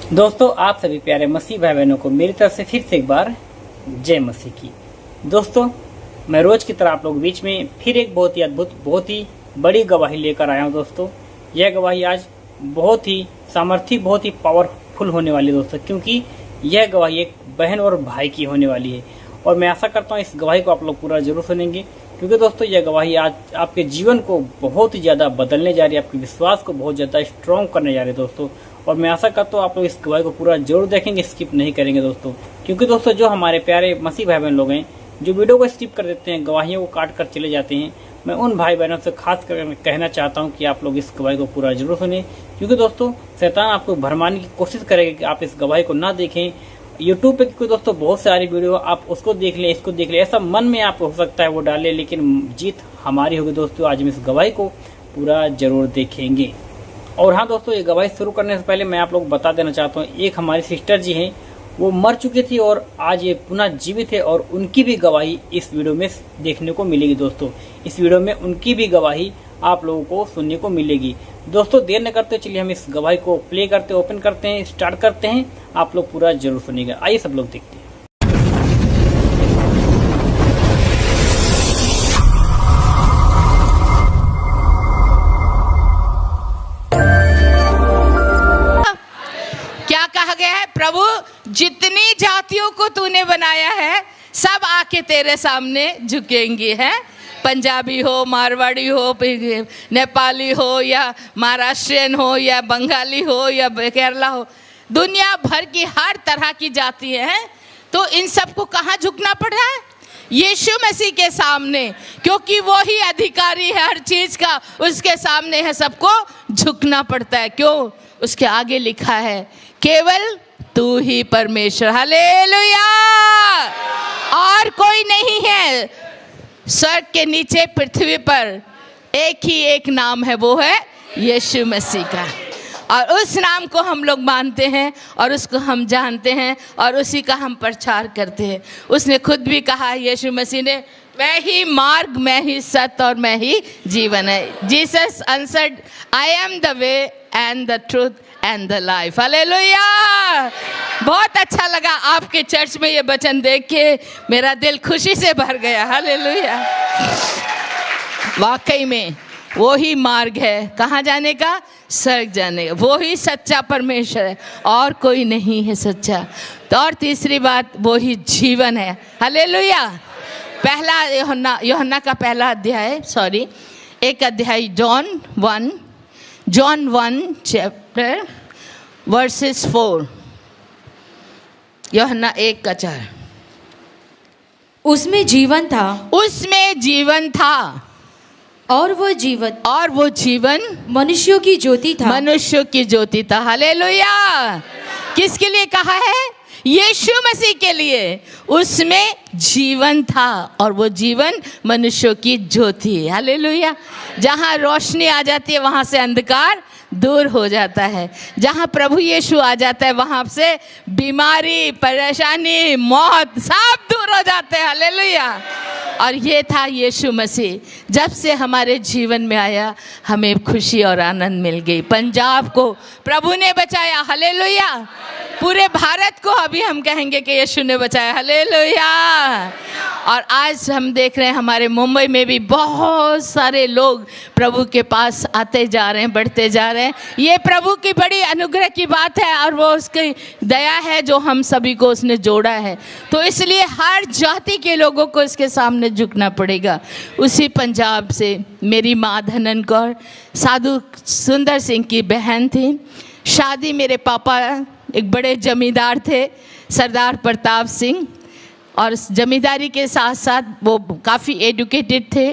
दोस्तों, आप सभी प्यारे मसीह भाई बहनों को मेरी तरफ से फिर से एक बार जय मसीह की। दोस्तों, मैं रोज की तरह आप लोग बीच में फिर एक बहुत ही अद्भुत, बहुत ही बड़ी गवाही लेकर आया हूं। दोस्तों, यह गवाही आज बहुत ही सामर्थी, बहुत ही पावरफुल होने वाली है दोस्तों, क्योंकि यह गवाही एक बहन और भाई की होने वाली है। और मैं आशा करता हूँ इस गवाही को आप लोग पूरा जरूर सुनेंगे, क्योंकि दोस्तों यह गवाही आज आपके जीवन को बहुत ही ज़्यादा बदलने जा रही है, आपके विश्वास को बहुत ज़्यादा स्ट्रॉन्ग करने जा रही है दोस्तों। और मैं आशा करता हूँ आप लोग इस गवाही को पूरा जरूर देखेंगे, स्किप नहीं करेंगे दोस्तों, क्योंकि दोस्तों जो हमारे प्यारे मसीह भाई बहन लोग हैं जो वीडियो को स्किप कर देते हैं, गवाहियों को काट कर चले जाते हैं, मैं उन भाई बहनों से खास कर मैं कहना चाहता हूं कि आप लोग इस गवाही को पूरा जरूर सुने, क्योंकि दोस्तों शैतान आपको भरमाने की कोशिश करेगा कि आप इस गवाही को ना देखें। यूट्यूब पे कोई दोस्तों बहुत सारी वीडियो आप उसको देख लें, इसको देख लें, ऐसा मन में आप हो सकता है वो डाले, लेकिन जीत हमारी होगी दोस्तों। आज हम इस गवाही को पूरा जरूर देखेंगे। और हाँ दोस्तों, ये गवाही शुरू करने से पहले मैं आप लोग बता देना चाहता हूँ, एक हमारी सिस्टर जी हैं, वो मर चुकी थी और आज ये पुनः जीवित है, और उनकी भी गवाही इस वीडियो में देखने को मिलेगी दोस्तों। इस वीडियो में उनकी भी गवाही आप लोगों को सुनने को मिलेगी दोस्तों। देर न करते चलिए हम इस गवाही को प्ले करते, ओपन करते हैं, स्टार्ट करते हैं। आप लोग पूरा जरूर सुनिएगा। आइए सब लोग देखते हैं। क्या कहा गया है? प्रभु, जितनी जातियों को तूने बनाया है सब आके तेरे सामने झुकेंगी। है पंजाबी हो, मारवाड़ी हो, नेपाली हो, या महाराष्ट्रियन हो, या बंगाली हो, या केरला हो, दुनिया भर की हर तरह की जाति है। तो इन सबको कहाँ झुकना पड़ रहा है? यीशु मसीह के सामने, क्योंकि वो ही अधिकारी है हर चीज का, उसके सामने है सबको झुकना पड़ता है। क्यों? उसके आगे लिखा है केवल तू ही परमेश्वर। हालेलुया! और कोई नहीं है स्वर्ग के नीचे, पृथ्वी पर एक ही एक नाम है, वो है यीशु मसीह का। और उस नाम को हम लोग मानते हैं और उसको हम जानते हैं और उसी का हम प्रचार करते हैं। उसने खुद भी कहा, यीशु मसीह ने, मैं ही मार्ग, मैं ही सत्य और मैं ही जीवन है। Jesus answered, I am the way and the truth and the life. Hallelujah! बहुत अच्छा लगा आपके चर्च में ये वचन देख के, मेरा दिल खुशी से भर गया। हालेलुया! वाकई में वो ही मार्ग है कहाँ जाने का? स्वर्ग जाने का। वो ही सच्चा परमेश्वर है और कोई नहीं है सच्चा। तो और तीसरी बात, वो ही जीवन है। हालेलुया! पहला यूहन्ना का पहला अध्याय, एक अध्याय, जॉन 1 चैप्टर वर्सेस 4, यूहन्ना 1:4। उसमें जीवन था, उसमें जीवन था, और वो जीवन मनुष्यों की ज्योति था। मनुष्यों की ज्योति था। हालेलुया! किसके लिए कहा है? यीशु मसीह के लिए। उसमें जीवन था और वो जीवन मनुष्यों की ज्योति है। हालेलुया! जहाँ रोशनी आ जाती है वहाँ से अंधकार दूर हो जाता है। जहाँ प्रभु यीशु आ जाता है वहाँ से बीमारी, परेशानी, मौत सब दूर हो जाते हैं। हालेलुया! और ये था यीशु मसीह। जब से हमारे जीवन में आया, हमें खुशी और आनंद मिल गई। पंजाब को प्रभु ने बचाया। हालेलुया! पूरे भारत को अभी हम कहेंगे कि यीशु ने बचाया। हालेलुया! और आज हम देख रहे हैं हमारे मुंबई में भी बहुत सारे लोग प्रभु के पास आते जा रहे हैं, बढ़ते जा रहे हैं। ये प्रभु की बड़ी अनुग्रह की बात है और वो उसकी दया है जो हम सभी को उसने जोड़ा है। तो इसलिए हर जाति के लोगों को इसके सामने झुकना पड़ेगा। उसी पंजाब से मेरी माँ धनन कौर साधु सुंदर सिंह की बहन थी। शादी, मेरे पापा एक बड़े जमींदार थे, सरदार प्रताप सिंह, और जमींदारी के साथ साथ वो काफ़ी एजुकेटेड थे।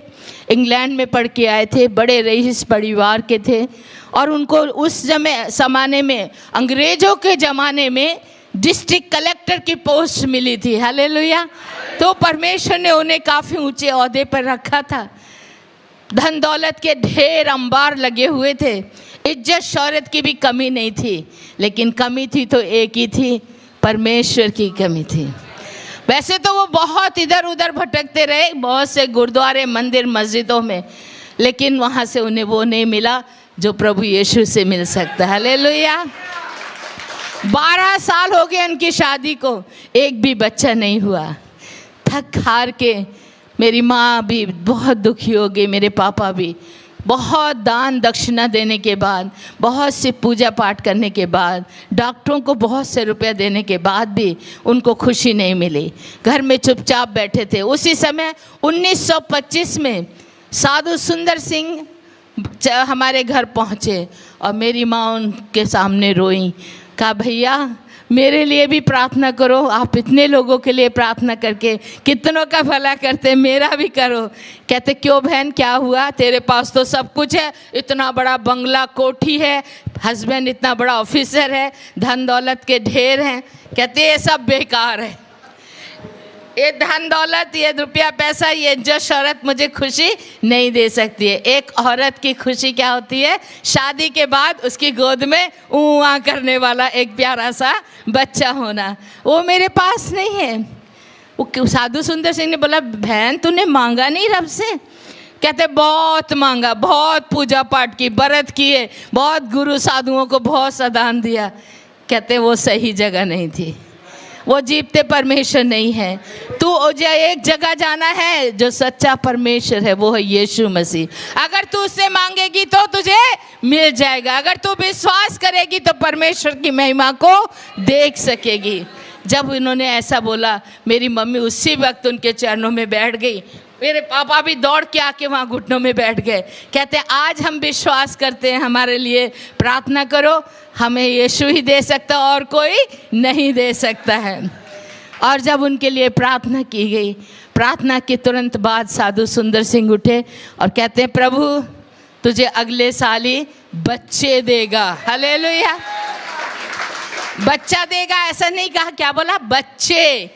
इंग्लैंड में पढ़ के आए थे, बड़े रईस परिवार के थे। और उनको उस ज़माने में, अंग्रेज़ों के ज़माने में, डिस्ट्रिक्ट कलेक्टर की पोस्ट मिली थी। हालेलुया! तो परमेश्वर ने उन्हें काफ़ी ऊंचे ओहदे पर रखा था। धन दौलत के ढेर अंबार लगे हुए थे, इज्जत शौहरत की भी कमी नहीं थी, लेकिन कमी थी तो एक ही थी, परमेश्वर की कमी थी। वैसे तो वो बहुत इधर उधर भटकते रहे, बहुत से गुरुद्वारे, मंदिर, मस्जिदों में, लेकिन वहाँ से उन्हें वो नहीं मिला जो प्रभु यीशु से मिल सकता है। हालेलुया! 12 साल हो गए उनकी शादी को, एक भी बच्चा नहीं हुआ। थक हार के मेरी माँ भी बहुत दुखी हो गई, मेरे पापा भी। बहुत दान दक्षिणा देने के बाद, बहुत सी पूजा पाठ करने के बाद, डॉक्टरों को बहुत से रुपया देने के बाद भी उनको खुशी नहीं मिली। घर में चुपचाप बैठे थे। उसी समय 1925 में साधु सुंदर सिंह हमारे घर पहुँचे और मेरी माँ उनके सामने रोई। कहा, भैया मेरे लिए भी प्रार्थना करो, आप इतने लोगों के लिए प्रार्थना करके कितनों का भला करते, मेरा भी करो। कहते, क्यों बहन, क्या हुआ? तेरे पास तो सब कुछ है, इतना बड़ा बंगला कोठी है, हस्बैंड इतना बड़ा ऑफिसर है, धन दौलत के ढेर हैं। कहते, ये सब बेकार है, ये धन दौलत, ये रुपया पैसा, ये जो शौहरत मुझे खुशी नहीं दे सकती है। एक औरत की खुशी क्या होती है? शादी के बाद उसकी गोद में ऊँ करने वाला एक प्यारा सा बच्चा होना। वो मेरे पास नहीं है। वो साधु सुंदर सिंह ने बोला, बहन तूने मांगा नहीं रब से? कहते, बहुत मांगा, बहुत पूजा पाठ की, व्रत किए, बहुत गुरु साधुओं को बहुत सा दान दिया। कहते, वो सही जगह नहीं थी, वो जीवते परमेश्वर नहीं है। तू एक जगह जाना है, जो सच्चा परमेश्वर है वो है यीशु मसीह। अगर तू उससे मांगेगी तो तुझे मिल जाएगा। अगर तू विश्वास करेगी तो परमेश्वर की महिमा को देख सकेगी। जब उन्होंने ऐसा बोला, मेरी मम्मी उसी वक्त उनके चरणों में बैठ गई। मेरे पापा भी दौड़ के आके वहाँ घुटनों में बैठ गए। कहते, आज हम विश्वास करते हैं, हमारे लिए प्रार्थना करो, हमें यीशु ही दे सकता, और कोई नहीं दे सकता है। और जब उनके लिए प्रार्थना की गई, प्रार्थना के तुरंत बाद साधु सुंदर सिंह उठे और कहते हैं, प्रभु तुझे अगले साल ही बच्चे देगा। हालेलुया, बच्चा देगा, ऐसा नहीं कहा। क्या बोला? बच्चे।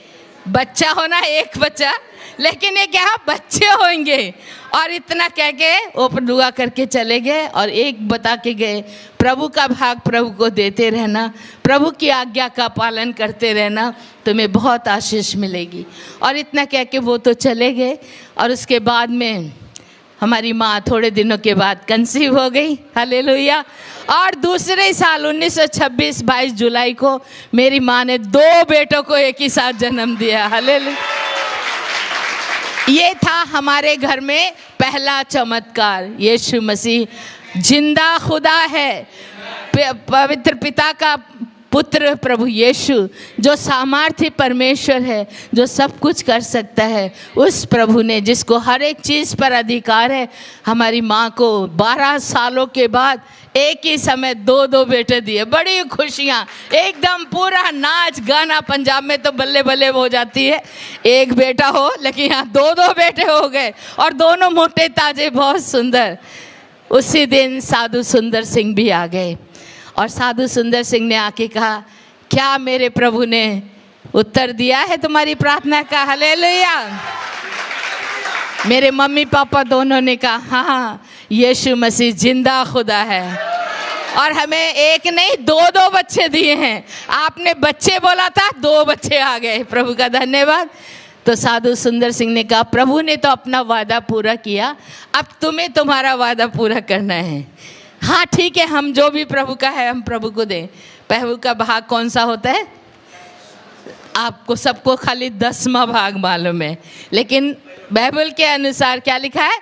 बच्चा होना एक बच्चा, लेकिन ये क्या, बच्चे होंगे। और इतना कह के वो दुआ करके चले गए और एक बता के गए, प्रभु का भाग प्रभु को देते रहना, प्रभु की आज्ञा का पालन करते रहना, तुम्हें बहुत आशीष मिलेगी। और इतना कह के वो तो चले गए। और उसके बाद में हमारी माँ थोड़े दिनों के बाद कंसीव हो गई। हालेलुया। और दूसरे साल 1926 22 जुलाई को मेरी माँ ने 2 बेटों को एक ही साथ जन्म दिया। हालेलुया। ये था हमारे घर में पहला चमत्कार। यीशु मसीह जिंदा खुदा है, पवित्र पिता का पुत्र प्रभु यीशु, जो सामर्थ्य परमेश्वर है, जो सब कुछ कर सकता है, उस प्रभु ने, जिसको हर एक चीज़ पर अधिकार है, हमारी माँ को 12 सालों के बाद एक ही समय 2 बेटे दिए। बड़ी खुशियाँ, एकदम पूरा नाच गाना। पंजाब में तो बल्ले बल्ले हो जाती है, एक बेटा हो, लेकिन यहाँ 2 बेटे हो गए और दोनों मोटे ताजे, बहुत सुंदर। उसी दिन साधु सुंदर सिंह भी आ गए और साधु सुंदर सिंह ने आके कहा, क्या मेरे प्रभु ने उत्तर दिया है तुम्हारी प्रार्थना का? हालेलुया। मेरे मम्मी पापा दोनों ने कहा, हाँ, यीशु मसीह जिंदा खुदा है और हमें एक नहीं 2 बच्चे दिए हैं। आपने बच्चे बोला था, 2 बच्चे आ गए। प्रभु का धन्यवाद। तो साधु सुंदर सिंह ने कहा, प्रभु ने तो अपना वादा पूरा किया, अब तुम्हें तुम्हारा वादा पूरा करना है। हाँ ठीक है, हम जो भी प्रभु का है हम प्रभु को दें। प्रभु का भाग कौन सा होता है? आपको सबको खाली 10वां भाग मालूम है, लेकिन बाइबल के अनुसार क्या लिखा है?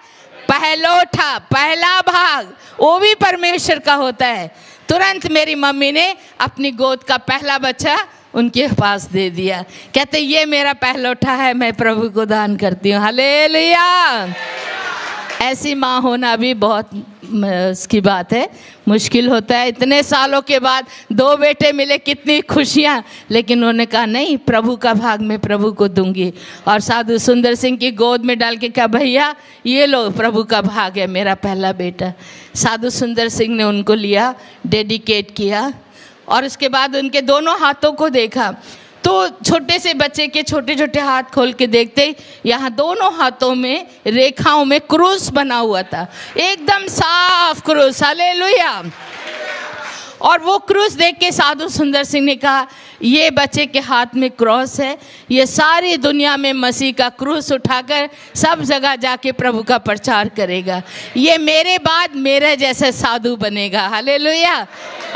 पहलोठा, पहला भाग, वो भी परमेश्वर का होता है। तुरंत मेरी मम्मी ने अपनी गोद का पहला बच्चा उनके पास दे दिया। कहते, ये मेरा पहलोठा है, मैं प्रभु को दान करती हूँ। हालेलुया। ऐसी माँ होना भी बहुत उसकी बात है, मुश्किल होता है। इतने सालों के बाद 2 बेटे मिले, कितनी खुशियाँ। लेकिन उन्होंने कहा, नहीं, प्रभु का भाग मैं प्रभु को दूंगी। और साधु सुंदर सिंह की गोद में डाल के कहा, भैया ये लो, प्रभु का भाग है मेरा पहला बेटा। साधु सुंदर सिंह ने उनको लिया, डेडिकेट किया और उसके बाद उनके दोनों हाथों को देखा तो छोटे से बच्चे के छोटे छोटे हाथ खोल के देखते, यहाँ दोनों हाथों में रेखाओं में क्रूस बना हुआ था, एकदम साफ क्रूस। हालेलुया। और वो क्रूस देख के साधु सुंदर सिंह ने कहा, ये बच्चे के हाथ में क्रॉस है, ये सारी दुनिया में मसीह का क्रूस उठाकर सब जगह जाके प्रभु का प्रचार करेगा, ये मेरे बाद मेरे जैसे साधु बनेगा। हालेलुया।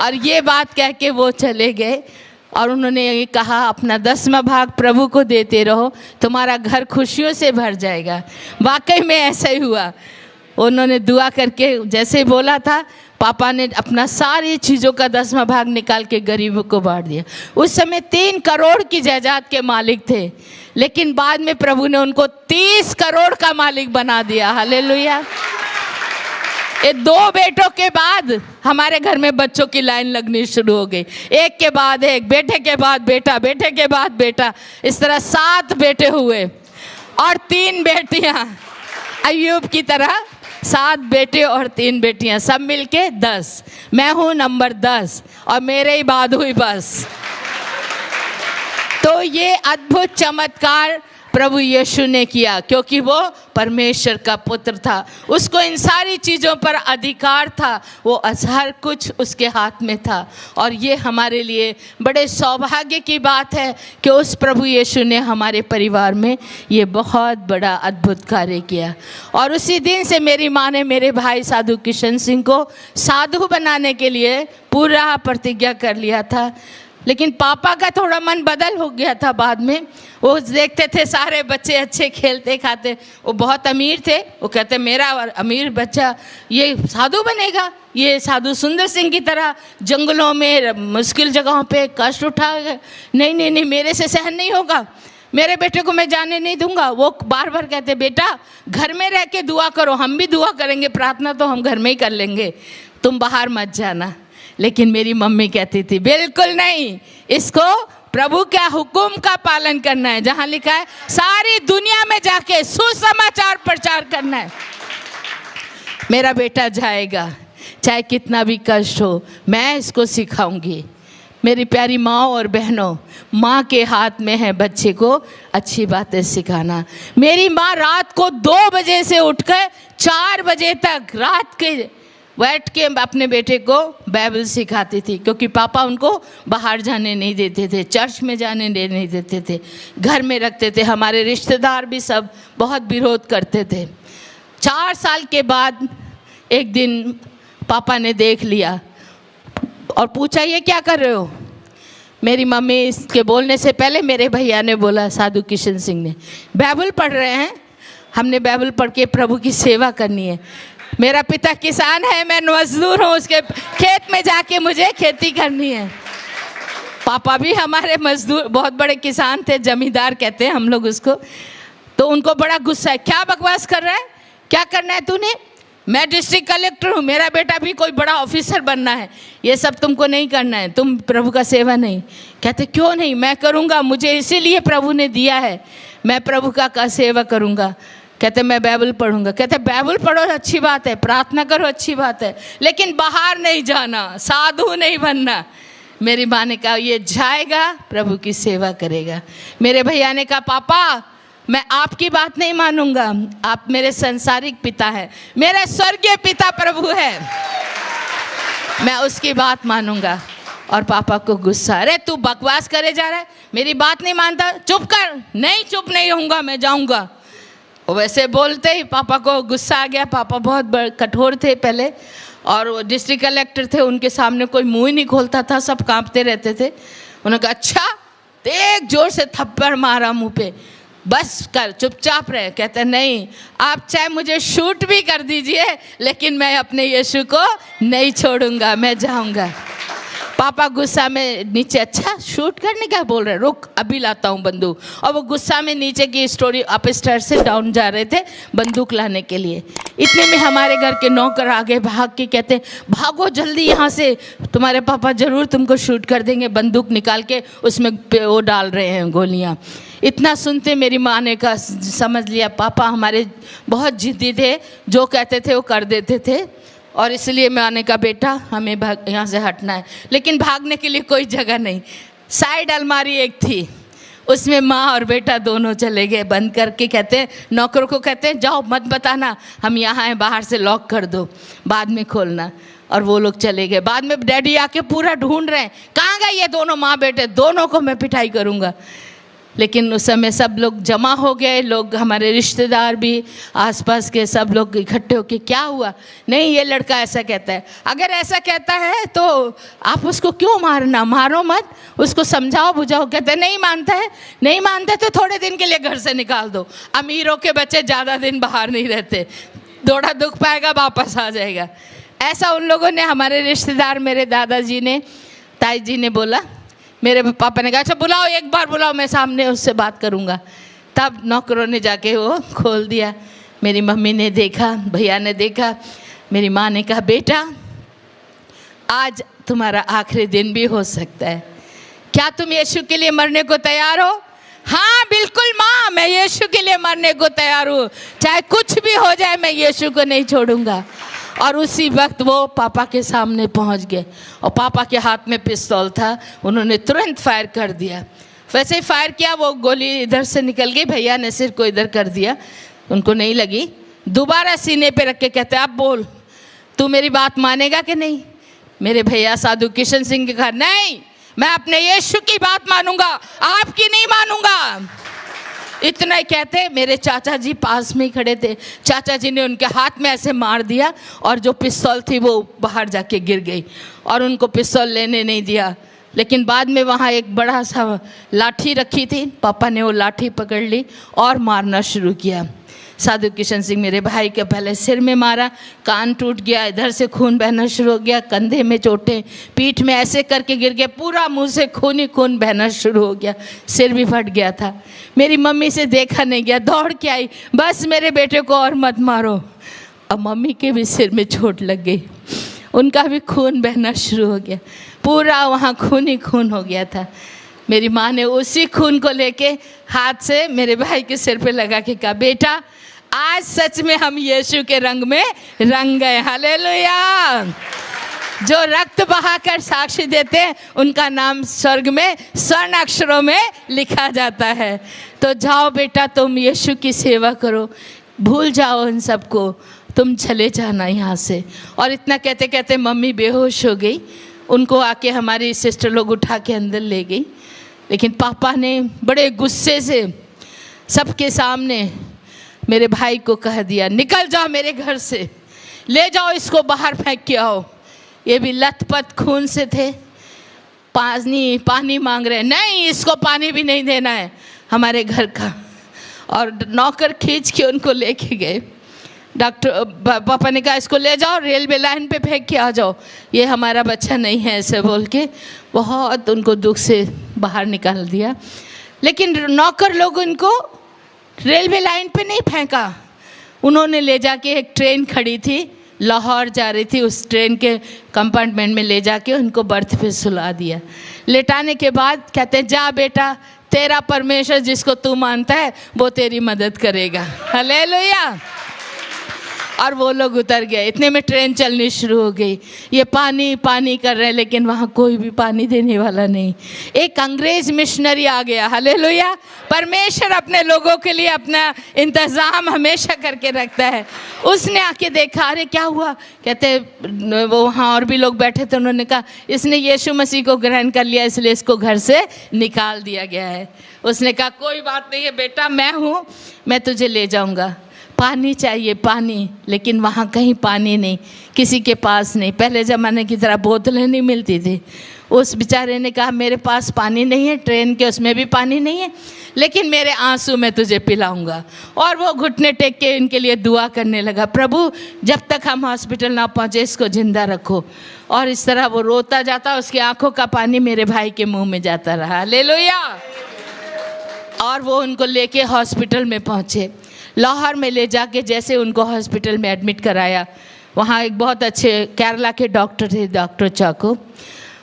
और ये बात कह के वो चले गए। और उन्होंने ये कहा, अपना 10वां भाग प्रभु को देते रहो, तुम्हारा घर खुशियों से भर जाएगा। वाकई में ऐसा ही हुआ। उन्होंने दुआ करके जैसे बोला था, पापा ने अपना सारी चीज़ों का 10वां भाग निकाल के गरीबों को बांट दिया। उस समय 3 करोड़ की जायदाद के मालिक थे, लेकिन बाद में प्रभु ने उनको 30 करोड़ का मालिक बना दिया। हालेलुया। ये 2 बेटों के बाद हमारे घर में बच्चों की लाइन लगनी शुरू हो गई, एक के बाद एक, बेटे के बाद बेटा, बेटे के बाद बेटा, इस तरह 7 बेटे हुए और 3 बेटियां। अय्यूब की तरह 7 बेटे और 3 बेटियां, सब मिलके 10। मैं हूं नंबर 10 और मेरे ही बाद हुई बस। तो ये अद्भुत चमत्कार प्रभु यीशु ने किया, क्योंकि वो परमेश्वर का पुत्र था। उसको इन सारी चीज़ों पर अधिकार था, वो हर कुछ उसके हाथ में था। और ये हमारे लिए बड़े सौभाग्य की बात है कि उस प्रभु यीशु ने हमारे परिवार में ये बहुत बड़ा अद्भुत कार्य किया। और उसी दिन से मेरी माँ ने मेरे भाई साधु किशन सिंह को साधु बनाने के लिए पूरा प्रतिज्ञा कर लिया था। लेकिन पापा का थोड़ा मन बदल हो गया था बाद में। वो देखते थे सारे बच्चे अच्छे खेलते खाते, वो बहुत अमीर थे, वो कहते मेरा अमीर बच्चा ये साधु बनेगा, ये साधु सुंदर सिंह की तरह जंगलों में मुश्किल जगहों पे कष्ट उठा। नहीं नहीं नहीं, मेरे से सहन नहीं होगा, मेरे बेटे को मैं जाने नहीं दूंगा। वो बार बार कहते बेटा घर में रह के दुआ करो, हम भी दुआ करेंगे, प्रार्थना तो हम घर में ही कर लेंगे, तुम बाहर मत जाना। लेकिन मेरी मम्मी कहती थी बिल्कुल नहीं, इसको प्रभु के हुक्म का पालन करना है, जहाँ लिखा है सारी दुनिया में जाके सुसमाचार प्रचार करना है। मेरा बेटा जाएगा, चाहे कितना भी कष्ट हो, मैं इसको सिखाऊंगी। मेरी प्यारी माँ और बहनों, माँ के हाथ में है बच्चे को अच्छी बातें सिखाना। मेरी माँ रात को 2 बजे से उठकर 4 बजे तक रात के बैठ के अपने बेटे को बाइबल सिखाती थी, क्योंकि पापा उनको बाहर जाने नहीं देते थे, चर्च में जाने नहीं देते थे, घर में रखते थे। हमारे रिश्तेदार भी सब बहुत विरोध करते थे। 4 साल के बाद एक दिन पापा ने देख लिया और पूछा ये क्या कर रहे हो। मेरी मम्मी इसके बोलने से पहले मेरे भैया ने बोला, साधु किशन सिंह ने, बाइबल पढ़ रहे हैं, हमने बाइबल पढ़ के प्रभु की सेवा करनी है। मेरा पिता किसान है, मैं मजदूर हूँ, उसके खेत में जाके मुझे खेती करनी है। पापा भी हमारे मजदूर, बहुत बड़े किसान थे, जमींदार कहते हैं हम लोग उसको। तो उनको बड़ा गुस्सा है, क्या बकवास कर रहा है, क्या करना है तूने, मैं डिस्ट्रिक्ट कलेक्टर हूँ, मेरा बेटा भी कोई बड़ा ऑफिसर बनना है, ये सब तुमको नहीं करना है, तुम प्रभु का सेवा नहीं। कहते क्यों नहीं, मैं करूँगा, मुझे इसीलिए प्रभु ने दिया है, मैं प्रभु का सेवा करूँगा। कहते मैं बाइबल पढ़ूंगा। कहते बाइबल पढ़ो अच्छी बात है, प्रार्थना करो अच्छी बात है, लेकिन बाहर नहीं जाना, साधु नहीं बनना। मेरी माँ ने कहा ये जाएगा प्रभु की सेवा करेगा। मेरे भैया ने कहा पापा मैं आपकी बात नहीं मानूंगा, आप मेरे संसारिक पिता हैं, मेरे स्वर्गीय पिता प्रभु है, मैं उसकी बात मानूंगा। और पापा को गुस्सा, अरे तू बकवास करे जा रहा है, मेरी बात नहीं मानता, चुप कर। नहीं चुप नहीं रहूँगा, मैं जाऊँगा। वैसे बोलते ही पापा को गुस्सा आ गया। पापा बहुत कठोर थे पहले, और वो डिस्ट्रिक्ट कलेक्टर थे, उनके सामने कोई मुंह ही नहीं खोलता था, सब कांपते रहते थे। उन्होंने कहा अच्छा, तो एक जोर से थप्पड़ मारा मुंह पे, बस कर, चुपचाप रहे। कहते नहीं, आप चाहे मुझे शूट भी कर दीजिए, लेकिन मैं अपने यीशु को नहीं छोड़ूंगा, मैं जाऊंगा। पापा गुस्सा में नीचे, अच्छा शूट करने का बोल रहे, रुक अभी लाता हूँ बंदूक। और वो गुस्सा में नीचे की स्टोरी अप स्टेयर से डाउन जा रहे थे बंदूक लाने के लिए। इतने में हमारे घर के नौकर आगे भाग के कहते भागो जल्दी यहाँ से, तुम्हारे पापा जरूर तुमको शूट कर देंगे। बंदूक निकाल के उसमें वो डाल रहे हैं गोलियाँ। इतना सुनते मेरी माँ ने कहा समझ लिया पापा हमारे बहुत जिद्दी थे, जो कहते थे वो कर देते थे, और इसलिए मैंने कहा बेटा हमें यहाँ से हटना है। लेकिन भागने के लिए कोई जगह नहीं, साइड अलमारी एक थी, उसमें माँ और बेटा दोनों चले गए बंद करके। कहते हैं नौकरों को, कहते हैं जाओ मत बताना हम यहाँ हैं, बाहर से लॉक कर दो, बाद में खोलना। और वो लोग चले गए। बाद में डैडी आके पूरा ढूंढ रहे हैं, कहाँ गए ये दोनों माँ बेटे, दोनों को मैं पिटाई करूँगा। लेकिन उस समय सब लोग जमा हो गए, लोग हमारे रिश्तेदार भी, आसपास के सब लोग इकट्ठे होके क्या हुआ, नहीं ये लड़का ऐसा कहता है, अगर ऐसा कहता है तो आप उसको क्यों मारना, मारो मत, उसको समझाओ बुझाओ। कहते हैं नहीं मानता है, नहीं मानते तो थोड़े दिन के लिए घर से निकाल दो। अमीरों के बच्चे ज़्यादा दिन बाहर नहीं रहते, थोड़ा दुख पाएगा वापस आ जाएगा। ऐसा उन लोगों ने, हमारे रिश्तेदार, मेरे दादाजी ने, ताई जी ने बोला। मेरे पापा ने कहा अच्छा बुलाओ, एक बार बुलाओ, मैं सामने उससे बात करूँगा। तब नौकरों ने जाके वो खोल दिया। मेरी मम्मी ने देखा, भैया ने देखा, मेरी माँ ने कहा बेटा आज तुम्हारा आखिरी दिन भी हो सकता है, क्या तुम यीशु के लिए मरने को तैयार हो? हाँ बिल्कुल माँ, मैं यीशु के लिए मरने को तैयार हूँ, चाहे कुछ भी हो जाए मैं यीशु को नहीं छोड़ूंगा। और उसी वक्त वो पापा के सामने पहुंच गए और पापा के हाथ में पिस्तौल था, उन्होंने तुरंत फायर कर दिया। वैसे ही फायर किया, वो गोली इधर से निकल गई, भैया ने सिर को इधर कर दिया, उनको नहीं लगी। दोबारा सीने पे रख के कहते अब बोल, तू मेरी बात मानेगा कि नहीं? मेरे भैया साधु किशन सिंह के घर, नहीं मैं अपने यीशु की बात मानूंगा, आपकी नहीं मानूंगा। इतना ही कहते मेरे चाचा जी पास में ही खड़े थे, चाचा जी ने उनके हाथ में ऐसे मार दिया और जो पिस्तौल थी वो बाहर जाके गिर गई और उनको पिस्तौल लेने नहीं दिया। लेकिन बाद में वहाँ एक बड़ा सा लाठी रखी थी, पापा ने वो लाठी पकड़ ली और मारना शुरू किया। साधु किशन सिंह मेरे भाई के पहले सिर में मारा, कान टूट गया, इधर से खून बहना शुरू हो गया, कंधे में चोटें, पीठ में ऐसे करके गिर गया, पूरा मुंह से खून ही खून बहना शुरू हो गया, सिर भी फट गया था। मेरी मम्मी से देखा नहीं गया, दौड़ के आई, बस मेरे बेटे को और मत मारो। अब मम्मी के भी सिर में चोट लग गई, उनका भी खून बहना शुरू हो गया, पूरा वहाँ खून ही खून हो गया था। मेरी माँ ने उसी खून को लेके हाथ से मेरे भाई के सिर पे लगा के कहा बेटा आज सच में हम यीशु के रंग में रंग गए, हालेलुया। जो रक्त बहाकर साक्षी देते हैं उनका नाम स्वर्ग में स्वर्ण अक्षरों में लिखा जाता है। तो जाओ बेटा, तुम यीशु की सेवा करो, भूल जाओ इन सबको, तुम चले जाना यहाँ से। और इतना कहते कहते मम्मी बेहोश हो गई, उनको आके हमारी सिस्टर लोग उठा के अंदर ले गई। लेकिन पापा ने बड़े गुस्से से सबके सामने मेरे भाई को कह दिया निकल जाओ मेरे घर से, ले जाओ इसको बाहर फेंक के आओ। ये भी लथपथ खून से थे, पानी मांग रहे, नहीं इसको पानी भी नहीं देना है हमारे घर का। और नौकर खींच के उनको लेके गए। डॉक्टर पापा ने कहा इसको ले जाओ रेलवे लाइन पे फेंक के आ जाओ, ये हमारा बच्चा नहीं है, ऐसे बोल के बहुत उनको दुख से बाहर निकाल दिया। लेकिन नौकर लोग उनको रेलवे लाइन पे नहीं फेंका, उन्होंने ले जाके एक ट्रेन खड़ी थी लाहौर जा रही थी, उस ट्रेन के कंपार्टमेंट में ले जाके उनको बर्थ पे सुला दिया। लेटाने के बाद कहते हैं जा बेटा, तेरा परमेश्वर जिसको तू मानता है वो तेरी मदद करेगा, हालेलुया। और वो लोग उतर गए। इतने में ट्रेन चलनी शुरू हो गई। ये पानी पानी कर रहे, लेकिन वहाँ कोई भी पानी देने वाला नहीं। एक अंग्रेज मिशनरी आ गया, हालेलुया। परमेश्वर अपने लोगों के लिए अपना इंतज़ाम हमेशा करके रखता है। उसने आके देखा, अरे क्या हुआ? कहते वो वहाँ और भी लोग बैठे थे, उन्होंने कहा इसने यीशु मसीह को ग्रहण कर लिया, इसलिए इसको घर से निकाल दिया गया है। उसने कहा कोई बात नहीं है बेटा, मैं हूँ, मैं तुझे ले जाऊँगा। पानी चाहिए, पानी, लेकिन वहाँ कहीं पानी नहीं, किसी के पास नहीं। पहले ज़माने की तरह बोतलें नहीं मिलती थी। उस बेचारे ने कहा मेरे पास पानी नहीं है, ट्रेन के उसमें भी पानी नहीं है, लेकिन मेरे आंसू मैं तुझे पिलाऊंगा। और वो घुटने टेक के इनके लिए दुआ करने लगा, प्रभु जब तक हम हॉस्पिटल ना पहुँचे इसको जिंदा रखो। और इस तरह वो रोता जाता, उसकी आंखों का पानी मेरे भाई के मुँह में जाता रहा, हालेलुया। और वो उनको लेके हॉस्पिटल में पहुँचे। लाहौर में ले जाके जैसे उनको हॉस्पिटल में एडमिट कराया, वहाँ एक बहुत अच्छे केरला के डॉक्टर थे, डॉक्टर चाको।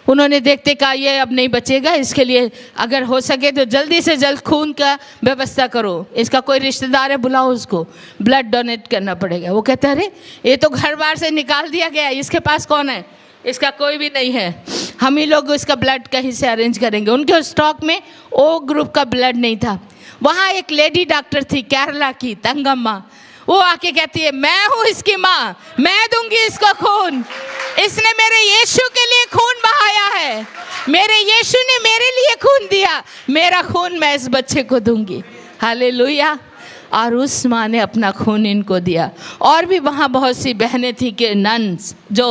उन्होंने देखते कहा ये अब नहीं बचेगा, इसके लिए अगर हो सके तो जल्दी से जल्द खून का व्यवस्था करो, इसका कोई रिश्तेदार है बुलाओ, उसको ब्लड डोनेट करना पड़ेगा। वो कहते अरे ये तो घर बार से निकाल दिया गया, इसके पास कौन है? इसका कोई भी नहीं है, हम ही लोग इसका ब्लड कहीं से अरेंज करेंगे। उनके स्टॉक में ओ ग्रुप का ब्लड नहीं था। वहाँ एक लेडी डॉक्टर थी केरला की, तंगम्मा, वो आके कहती है मैं हूँ इसकी माँ, मैं दूंगी इसको खून, इसने मेरे यीशु के लिए खून बहाया है, मेरे यीशु ने मेरे लिए खून दिया, मेरा खून मैं इस बच्चे को दूंगी। हालेलुया। और उस माँ ने अपना खून इनको दिया। और भी वहाँ बहुत सी बहनें थी कि नन्स जो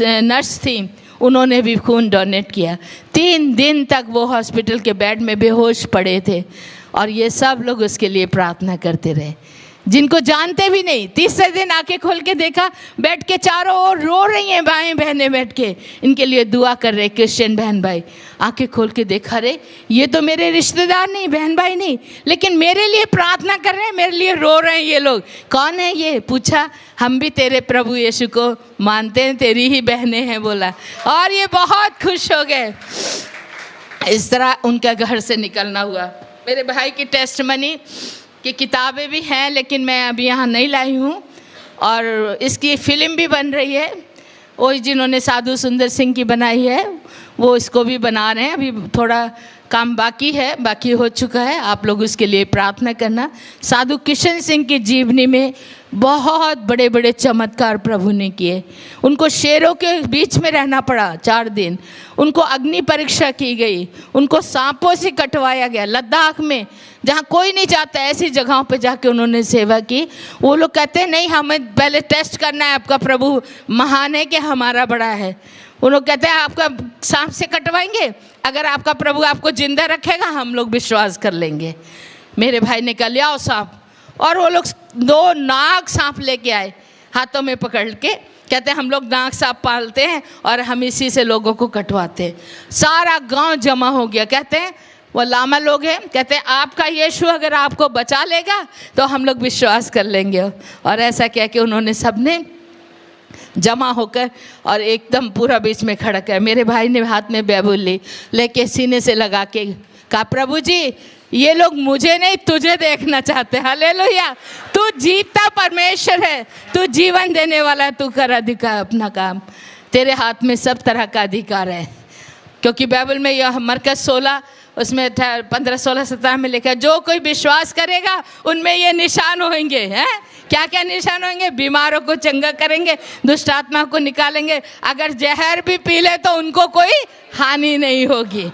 नर्स थी, उन्होंने भी खून डोनेट किया। 3 दिन तक वो हॉस्पिटल के बेड में बेहोश पड़े थे और ये सब लोग उसके लिए प्रार्थना करते रहे, जिनको जानते भी नहीं। 3रे दिन आंखें खोल के देखा, बेड के चारों ओर रो रही हैं भाई बहनें बैठ के, इनके लिए दुआ कर रहे क्रिश्चियन बहन भाई। आंखें खोल के देखा, रे ये तो मेरे रिश्तेदार नहीं, बहन भाई नहीं, लेकिन मेरे लिए प्रार्थना कर रहे हैं, मेरे लिए रो रहे हैं ये लोग। कौन है ये? पूछा, हम भी तेरे प्रभु यीशु को मानते हैं, तेरी ही बहनें हैं बोला। और ये बहुत खुश हो गए। इस तरह उनका घर से निकलना हुआ। मेरे भाई की टेस्टमनी की किताबें भी हैं, लेकिन मैं अभी यहाँ नहीं लाई हूँ। और इसकी फिल्म भी बन रही है, वो जिन्होंने साधु सुंदर सिंह की बनाई है वो इसको भी बना रहे हैं। अभी थोड़ा काम बाकी है, बाकी हो चुका है। आप लोग उसके लिए प्रार्थना करना। साधु किशन सिंह की जीवनी में बहुत बड़े बड़े चमत्कार प्रभु ने किए। उनको शेरों के बीच में रहना पड़ा 4 दिन, उनको अग्नि परीक्षा की गई, उनको सांपों से कटवाया गया। लद्दाख में जहाँ कोई नहीं जाता, ऐसी जगहों पे जाके उन्होंने सेवा की। वो लोग कहते हैं नहीं, हमें पहले टेस्ट करना है, आपका प्रभु महान है कि हमारा बड़ा है। वो लोग कहते हैं आपका सांप से कटवाएंगे, अगर आपका प्रभु आपको जिंदा रखेगा हम लोग विश्वास कर लेंगे। मेरे भाई ने कहा ले आओ सांप, और वो लोग 2 नाग सांप लेके आए हाथों में पकड़ के। कहते हैं हम लोग नाग सांप पालते हैं और हम इसी से लोगों को कटवाते हैं। सारा गांव जमा हो गया। कहते हैं वो लामा लोग हैं, कहते हैं आपका यीशु अगर आपको बचा लेगा तो हम लोग विश्वास कर लेंगे। और ऐसा कह के उन्होंने सबने जमा होकर और एकदम पूरा बीच में खड़ा किया। मेरे भाई ने हाथ में बाइबल ली, लेके सीने से लगा के कहा, प्रभु जी ये लोग मुझे नहीं तुझे देखना चाहते। हालेलुया। तू जीता परमेश्वर है, तू जीवन देने वाला है, तू कर अधिकार अपना काम, तेरे हाथ में सब तरह का अधिकार है। क्योंकि बाइबल में यह मरकज 16 उसमें 15, 16, 17 में लिखा है, जो कोई विश्वास करेगा उनमें ये निशान होंगे। हैं क्या क्या निशान होंगे? बीमारों को चंगा करेंगे, दुष्ट आत्मा को निकालेंगे, अगर जहर भी पी ले तो उनको कोई हानि नहीं होगी।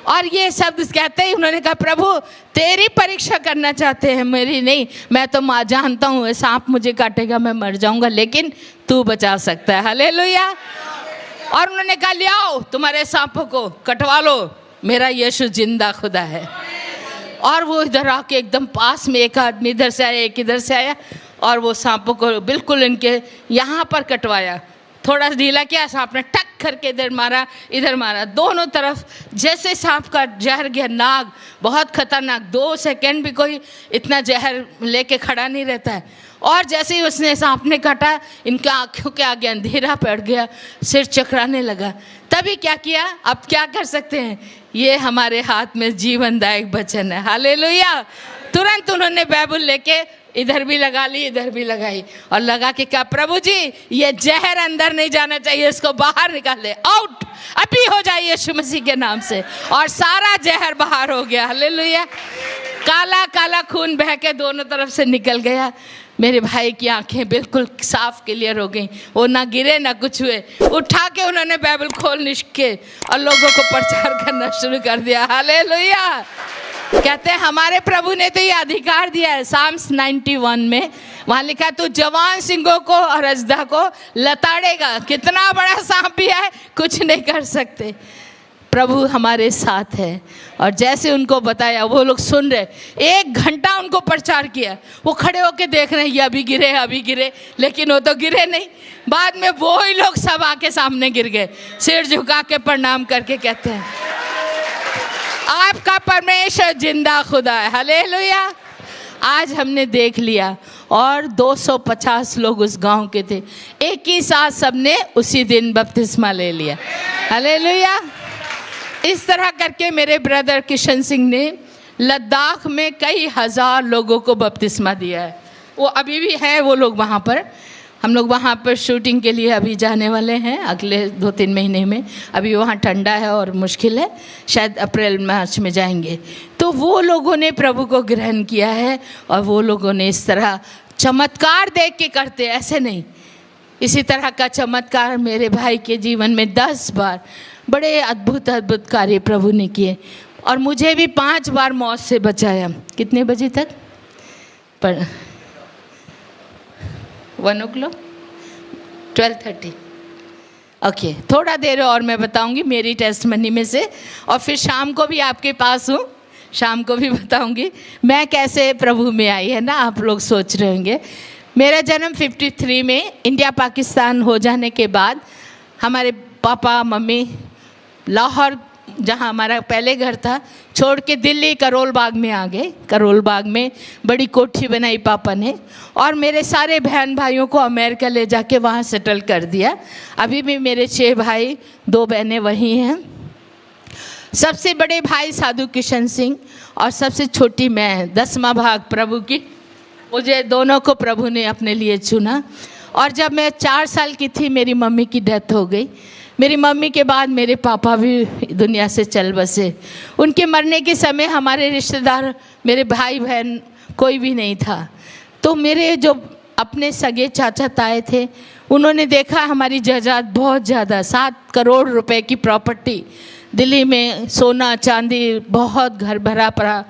और ये शब्द कहते ही उन्होंने कहा, प्रभु तेरी परीक्षा करना चाहते हैं, मेरी नहीं। मैं तो माँ जानता हूँ सांप मुझे काटेगा, मैं मर जाऊंगा, लेकिन तू बचा सकता है। हालेलुया। और उन्होंने कहा ले आओ तुम्हारे सांपों को कटवा लो, मेरा यीशु जिंदा खुदा है। और वो इधर आके एकदम पास में, एक आदमी इधर से आया, एक इधर से आया, और वो सांपों को बिल्कुल इनके यहाँ पर कटवाया। थोड़ा ढीला किया, सांप ने टक करके इधर मारा, दोनों तरफ। जैसे सांप का जहर गया, नाग बहुत खतरनाक, 2 सेकंड भी कोई इतना जहर लेके खड़ा नहीं रहता है। और जैसे ही उसने सांप ने काटा, इनके आँखों के आगे अंधेरा पड़ गया, सिर चकराने लगा। तभी क्या किया? अब क्या कर सकते हैं, ये हमारे हाथ में जीवनदायक वचन है। हालेलुया। तुरंत उन्होंने बाइबल लेके इधर भी लगा ली, इधर भी लगाई, और लगा के कहा, प्रभु जी ये जहर अंदर नहीं जाना चाहिए, इसको बाहर निकाल ले, आउट अभी हो जाए यीशु मसीह के नाम से। और सारा जहर बाहर हो गया। हालेलुया। काला काला खून बह के दोनों तरफ से निकल गया। मेरे भाई की आंखें बिल्कुल साफ क्लियर हो गई, वो ना गिरे ना कुछ हुए। उठा के उन्होंने बाइबल खोल के और लोगों को प्रचार करना शुरू कर दिया। हालेलुया। कहते हैं हमारे प्रभु ने तो ये अधिकार दिया है। साम्स 91 में वहाँ लिखा है, तू जवान सिंहों को और अजदा को लताड़ेगा। कितना बड़ा सांप भी है, कुछ नहीं कर सकते। प्रभु हमारे साथ है। और जैसे उनको बताया, वो लोग सुन रहे। 1 घंटा उनको प्रचार किया, वो खड़े होके देख रहे हैं, ये अभी गिरे अभी गिरे, लेकिन वो तो गिरे नहीं। बाद में वो ही लोग सब आके सामने गिर गए, सिर झुका के प्रणाम करके कहते हैं, आपका परमेश्वर जिंदा खुदा है। हालेलुया। आज हमने देख लिया। और 250 लोग उस गांव के थे, एक ही साथ सबने उसी दिन बपतिस्मा ले लिया। हालेलुया। इस तरह करके मेरे ब्रदर किशन सिंह ने लद्दाख में कई हजार लोगों को बपतिस्मा दिया है। वो अभी भी है वो लोग वहाँ पर। हम लोग वहाँ पर शूटिंग के लिए अभी जाने वाले हैं अगले 2-3 महीने में। अभी वहाँ ठंडा है और मुश्किल है, शायद अप्रैल मार्च में जाएंगे। तो वो लोगों ने प्रभु को ग्रहण किया है, और वो लोगों ने इस तरह चमत्कार देख के करते, ऐसे नहीं। इसी तरह का चमत्कार मेरे भाई के जीवन में 10 बार बड़े अद्भुत अद्भुत कार्य प्रभु ने किए। और मुझे भी 5 बार मौत से बचाया। कितने बजे तक? पर 1 o'clock, 12:30। ओके, थोड़ा देर और मैं बताऊंगी मेरी टेस्टमनी में से, और फिर शाम को भी आपके पास हूँ, शाम को भी बताऊंगी मैं कैसे प्रभु में आई, है ना। आप लोग सोच रहे होंगे, मेरा जन्म 53 में इंडिया पाकिस्तान हो जाने के बाद हमारे पापा मम्मी लाहौर, जहाँ हमारा पहले घर था, छोड़ के दिल्ली करोल बाग में आ गए। करोल बाग में बड़ी कोठी बनाई पापा ने, और मेरे सारे बहन भाइयों को अमेरिका ले जाके वहाँ सेटल कर दिया। अभी भी मेरे 6 भाई 2 बहनें वहीं हैं। सबसे बड़े भाई साधु किशन सिंह और सबसे छोटी मैं, 10वां भाग प्रभु की। मुझे दोनों को प्रभु ने अपने लिए चुना। और जब मैं 4 साल की थी मेरी मम्मी की डेथ हो गई। मेरी मम्मी के बाद मेरे पापा भी दुनिया से चल बसे। उनके मरने के समय हमारे रिश्तेदार, मेरे भाई बहन कोई भी नहीं था। तो मेरे जो अपने सगे चाचा ताए थे, उन्होंने देखा हमारी जायदाद बहुत ज़्यादा, 7 करोड़ रुपए की प्रॉपर्टी, दिल्ली में सोना चांदी बहुत घर भरा पड़ा।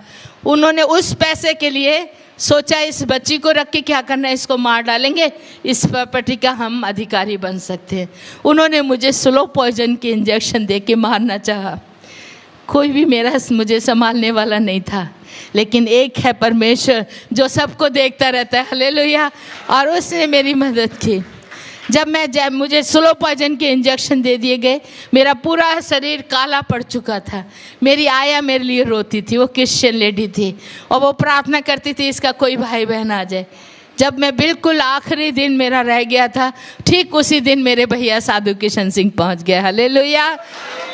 उन्होंने उस पैसे के लिए सोचा इस बच्ची को रख के क्या करना है, इसको मार डालेंगे, इस प्रॉपर्टी का हम अधिकारी बन सकते हैं। उन्होंने मुझे स्लो पॉइजन के इंजेक्शन दे के मारना चाहा। कोई भी मुझे संभालने वाला नहीं था, लेकिन एक है परमेश्वर जो सबको देखता रहता है, हालेलुया। और उसने मेरी मदद की। जब मुझे स्लो पॉइजन के इंजेक्शन दे दिए गए, मेरा पूरा शरीर काला पड़ चुका था। मेरी आया मेरे लिए रोती थी, वो क्रिश्चियन लेडी थी, और वो प्रार्थना करती थी इसका कोई भाई बहन आ जाए। जब मैं बिल्कुल आखिरी दिन मेरा रह गया था, ठीक उसी दिन मेरे भैया साधु किशन सिंह पहुंच गए, हालेलुया।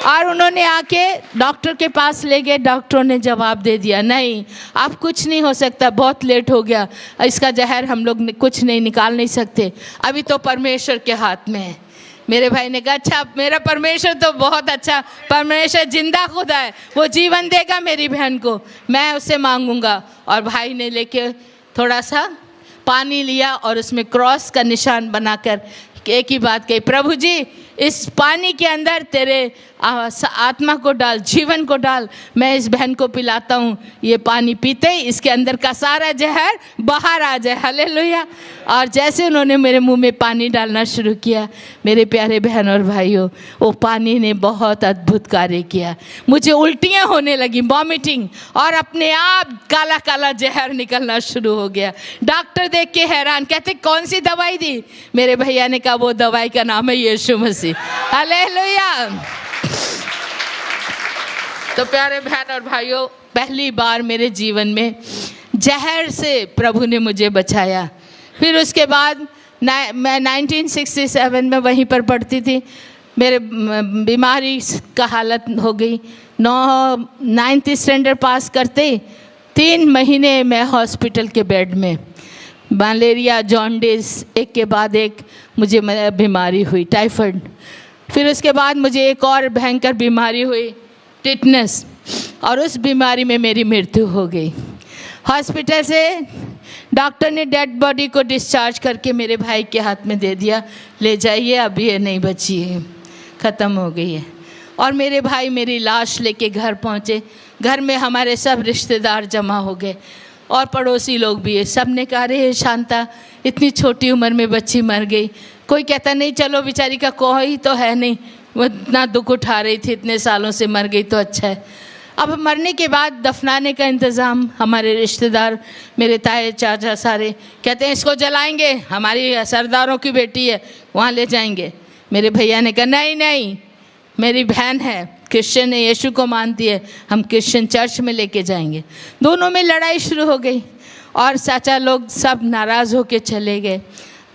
और उन्होंने आके डॉक्टर के पास ले गए। डॉक्टरों ने जवाब दे दिया, नहीं अब कुछ नहीं हो सकता, बहुत लेट हो गया, इसका जहर हम लोग कुछ नहीं निकाल नहीं सकते, अभी तो परमेश्वर के हाथ में है। मेरे भाई ने कहा, अच्छा मेरा परमेश्वर तो बहुत अच्छा, परमेश्वर जिंदा खुदा है, वो जीवन देगा मेरी बहन को, मैं उससे मांगूंगा। और भाई ने लेके थोड़ा सा पानी लिया और उसमें क्रॉस का निशान बनाकर एक ही बात कही, प्रभु जी इस पानी के अंदर तेरे आत्मा को डाल, जीवन को डाल, मैं इस बहन को पिलाता हूँ, ये पानी पीते ही इसके अंदर का सारा जहर बाहर आ जाए, हालेलुया। और जैसे उन्होंने मेरे मुंह में पानी डालना शुरू किया, मेरे प्यारे बहन और भाइयों, वो पानी ने बहुत अद्भुत कार्य किया। मुझे उल्टियाँ होने लगी, वॉमिटिंग, और अपने आप काला काला जहर निकलना शुरू हो गया। डॉक्टर देख के हैरान, कहते कौन सी दवाई दी? मेरे भैया ने कहा वो दवाई का नाम है यीशु मसीह, हालेलुया। तो प्यारे बहन और भाइयों, पहली बार मेरे जीवन में जहर से प्रभु ने मुझे बचाया। फिर उसके बाद मैं 1967 में वहीं पर पढ़ती थी। मेरे बीमारी का हालत हो गई। 9th स्टैंडर्ड पास करते 3 महीने मैं हॉस्पिटल के बेड में, मलेरिया, जॉन्डिस, एक के बाद एक मुझे बीमारी हुई, टाइफाइड। फिर उसके बाद मुझे एक और भयंकर बीमारी हुई, टिटनस, और उस बीमारी में मेरी मृत्यु हो गई। हॉस्पिटल से डॉक्टर ने डेड बॉडी को डिस्चार्ज करके मेरे भाई के हाथ में दे दिया, ले जाइए, अभी ये नहीं बची है, ख़त्म हो गई है। और मेरे भाई मेरी लाश लेके घर पहुँचे। घर में हमारे सब रिश्तेदार जमा हो गए और पड़ोसी लोग भी है। सब ने कहा, अरे शांता, इतनी छोटी उम्र में बच्ची मर गई। कोई कहता नहीं, चलो बेचारी का कोई तो है नहीं, वो इतना दुख उठा रही थी, इतने सालों से मर गई तो अच्छा है। अब मरने के बाद दफनाने का इंतज़ाम, हमारे रिश्तेदार, मेरे ताए चाचा सारे कहते हैं इसको जलाएंगे, हमारी सरदारों की बेटी है, वहाँ ले जाएंगे। मेरे भैया ने कहा, नहीं नहीं, मेरी बहन है, क्रिश्चियन है, यीशु को मानती है, हम क्रिश्चियन चर्च में लेके जाएंगे। दोनों में लड़ाई शुरू हो गई और चाचा लोग सब नाराज़ होके चले गए।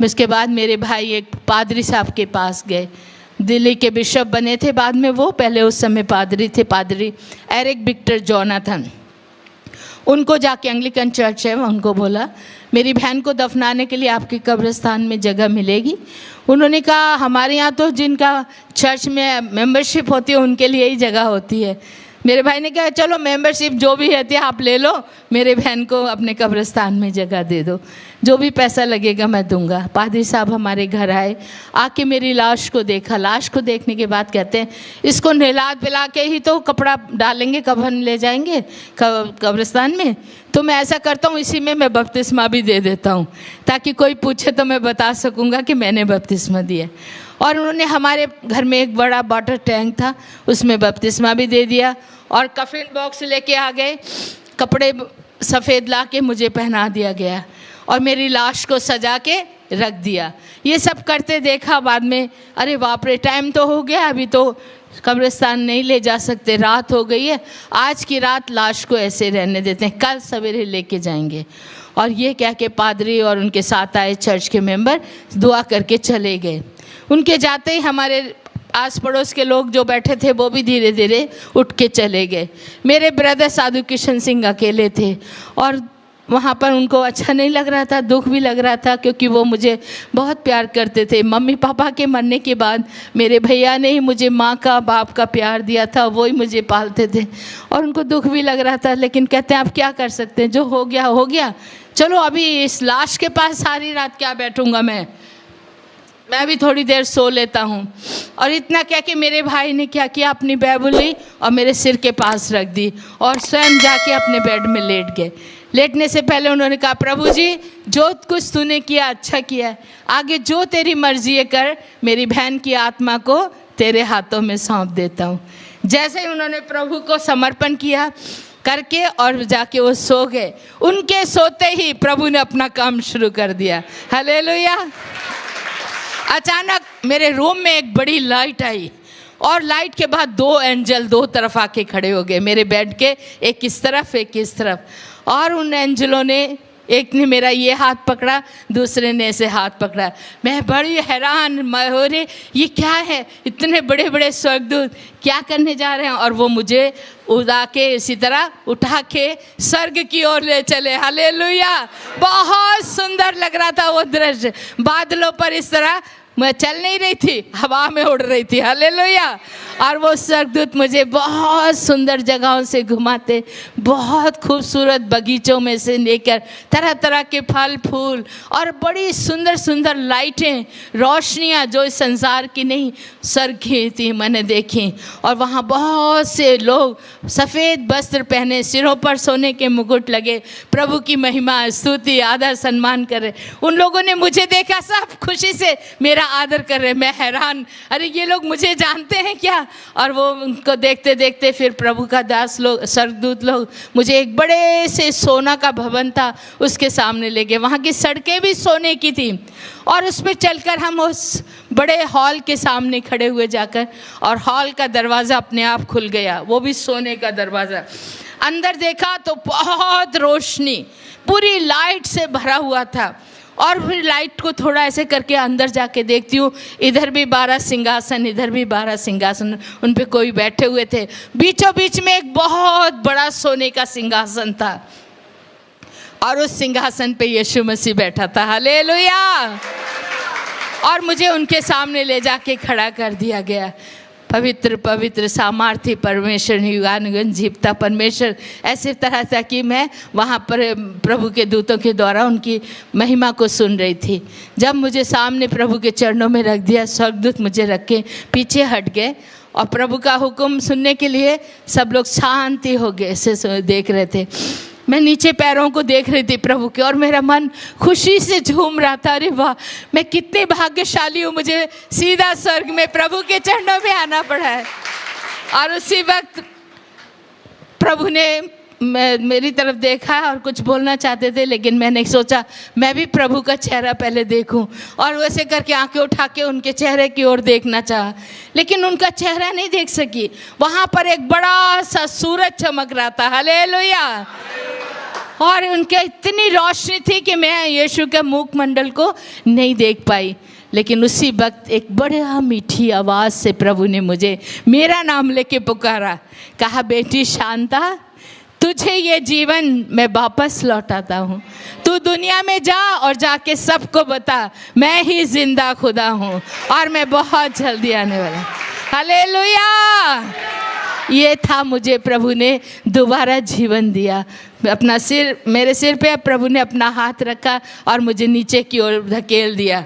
उसके बाद मेरे भाई एक पादरी साहब के पास गए, दिल्ली के बिशप बने थे बाद में वो, पहले उस समय पादरी थे, पादरी एरिक विक्टर जोनाथन। उनको जाके एंग्लिकन चर्च है, उनको बोला मेरी बहन को दफनाने के लिए आपके कब्रिस्तान में जगह मिलेगी? उन्होंने कहा हमारे यहाँ तो जिनका चर्च में मेंबरशिप होती है उनके लिए ही जगह होती है। मेरे भाई ने कहा चलो मेंबरशिप जो भी है आप ले लो, मेरे बहन को अपने कब्रिस्तान में जगह दे दो, जो भी पैसा लगेगा मैं दूंगा। पादरी साहब हमारे घर आए, आके मेरी लाश को देखा। लाश को देखने के बाद कहते हैं इसको नहला पिला के ही तो कपड़ा डालेंगे, कफन ले जाएंगे कब्रिस्तान में, तो मैं ऐसा करता हूँ इसी में मैं बपतिस्मा भी दे देता हूँ, ताकि कोई पूछे तो मैं बता सकूँगा कि मैंने बपतिस्मा दिया। और उन्होंने हमारे घर में एक बड़ा वाटर टैंक था, उसमें बपतिस्मा भी दे दिया। और कफन बॉक्स लेके आ गए, कपड़े सफ़ेद ला के मुझे पहना दिया गया और मेरी लाश को सजा के रख दिया। ये सब करते देखा बाद में, अरे बाप रे टाइम तो हो गया, अभी तो कब्रिस्तान नहीं ले जा सकते, रात हो गई है, आज की रात लाश को ऐसे रहने देते हैं, कल सवेरे लेके जाएंगे। और ये कह के पादरी और उनके साथ आए चर्च के मेंबर दुआ करके चले गए। उनके जाते ही हमारे आस पड़ोस के लोग जो बैठे थे वो भी धीरे धीरे उठ के चले गए। मेरे ब्रदर साधु किशन सिंह अकेले थे और वहाँ पर उनको अच्छा नहीं लग रहा था, दुख भी लग रहा था, क्योंकि वो मुझे बहुत प्यार करते थे। मम्मी पापा के मरने के बाद मेरे भैया ने ही मुझे माँ का बाप का प्यार दिया था, वो ही मुझे पालते थे और उनको दुख भी लग रहा था। लेकिन कहते हैं आप क्या कर सकते हैं, जो हो गया हो गया, चलो अभी इस लाश के पास सारी रात क्या बैठूंगा, मैं भी थोड़ी देर सो लेता हूँ। और इतना कह के मेरे भाई ने क्या किया, अपनी बाइबल ली और मेरे सिर के पास रख दी और स्वयं जाके अपने बेड में लेट गए। लेटने से पहले उन्होंने कहा प्रभु जी जो कुछ तूने किया अच्छा किया है, आगे जो तेरी मर्जी है कर, मेरी बहन की आत्मा को तेरे हाथों में सौंप देता हूँ। जैसे ही उन्होंने प्रभु को समर्पण किया करके और जाके वो सो गए, उनके सोते ही प्रभु ने अपना काम शुरू कर दिया। हालेलुया। अचानक मेरे रूम में एक बड़ी लाइट आई और लाइट के बाद दो एंजल दो तरफ आके खड़े हो गए, मेरे बेड के एक इस तरफ एक इस तरफ। और उन एंजलों ने, एक ने मेरा ये हाथ पकड़ा, दूसरे ने ऐसे हाथ पकड़ा। मैं बड़ी हैरान, हो रही ये क्या है, इतने बड़े बड़े स्वर्गदूत क्या करने जा रहे हैं। और वो मुझे उड़ा के इसी तरह उठा के स्वर्ग की ओर ले चले। हालेलुया। बहुत सुंदर लग रहा था वो दृश्य, बादलों पर इस तरह मैं चल नहीं रही थी, हवा में उड़ रही थी। हालेलुया। और वो स्वर्गदूत मुझे बहुत सुंदर जगहों से घुमाते, बहुत खूबसूरत बगीचों में से लेकर तरह तरह के फल फूल और बड़ी सुंदर सुंदर लाइटें, रोशनियाँ जो इस संसार की नहीं स्वर्ग की थी मैंने देखी। और वहाँ बहुत से लोग सफ़ेद वस्त्र पहने, सिरों पर सोने के मुकुट लगे, प्रभु की महिमा स्तुति आदर सम्मान कर रहे। उन लोगों ने मुझे देखा, सब खुशी से मेरा आदर कर रहे। मैं हैरान, अरे ये लोग मुझे जानते हैं क्या। और वो उनको देखते देखते फिर प्रभु का दास लोग, स्वर्गदूत लोग मुझे एक बड़े से सोना का भवन था उसके सामने ले गए। वहाँ की सड़कें भी सोने की थी और उस पर चलकर हम उस बड़े हॉल के सामने खड़े हुए जाकर, और हॉल का दरवाज़ा अपने आप खुल गया, वो भी सोने का दरवाज़ा। अंदर देखा तो बहुत रोशनी, पूरी लाइट से भरा हुआ था। और फिर लाइट को थोड़ा ऐसे करके अंदर जाके देखती हूँ, इधर भी 12 सिंहासन, इधर भी 12 सिंहासन, उन पे कोई बैठे हुए थे। बीचों बीच में एक बहुत बड़ा सोने का सिंहासन था और उस सिंहासन पे यीशु मसीह बैठा था। हालेलुया। और मुझे उनके सामने ले जाके खड़ा कर दिया गया। पवित्र पवित्र सामर्थी परमेश्वर, युगानुगन जीवता परमेश्वर, ऐसे तरह था कि मैं वहाँ पर प्रभु के दूतों के द्वारा उनकी महिमा को सुन रही थी। जब मुझे सामने प्रभु के चरणों में रख दिया, स्वर्गदूत मुझे रख के पीछे हट गए और प्रभु का हुक्म सुनने के लिए सब लोग शांति हो गए, ऐसे देख रहे थे। मैं नीचे पैरों को देख रही थी प्रभु के, और मेरा मन खुशी से झूम रहा था। अरे वाह, मैं कितनी भाग्यशाली हूँ, मुझे सीधा स्वर्ग में प्रभु के चरणों में आना पड़ा है। और उसी वक्त प्रभु ने मेरी तरफ देखा और कुछ बोलना चाहते थे, लेकिन मैंने सोचा मैं भी प्रभु का चेहरा पहले देखूं, और वैसे करके आंखें उठा के उनके चेहरे की ओर देखना चाहा, लेकिन उनका चेहरा नहीं देख सकी। वहाँ पर एक बड़ा सा सूरज चमक रहा था। हालेलुया। और उनके इतनी रोशनी थी कि मैं यीशु के मुखमंडल को नहीं देख पाई। लेकिन उसी वक्त एक बड़ा मीठी आवाज़ से प्रभु ने मुझे मेरा नाम लेके पुकारा, कहा बेटी शांता, तुझे ये जीवन मैं वापस लौटाता हूँ। तू दुनिया में जा और जाके सबको बता मैं ही जिंदा खुदा हूँ और मैं बहुत जल्दी आने वाला। हालेलुया। ये था, मुझे प्रभु ने दोबारा जीवन दिया। अपना सिर, मेरे सिर पे प्रभु ने अपना हाथ रखा और मुझे नीचे की ओर धकेल दिया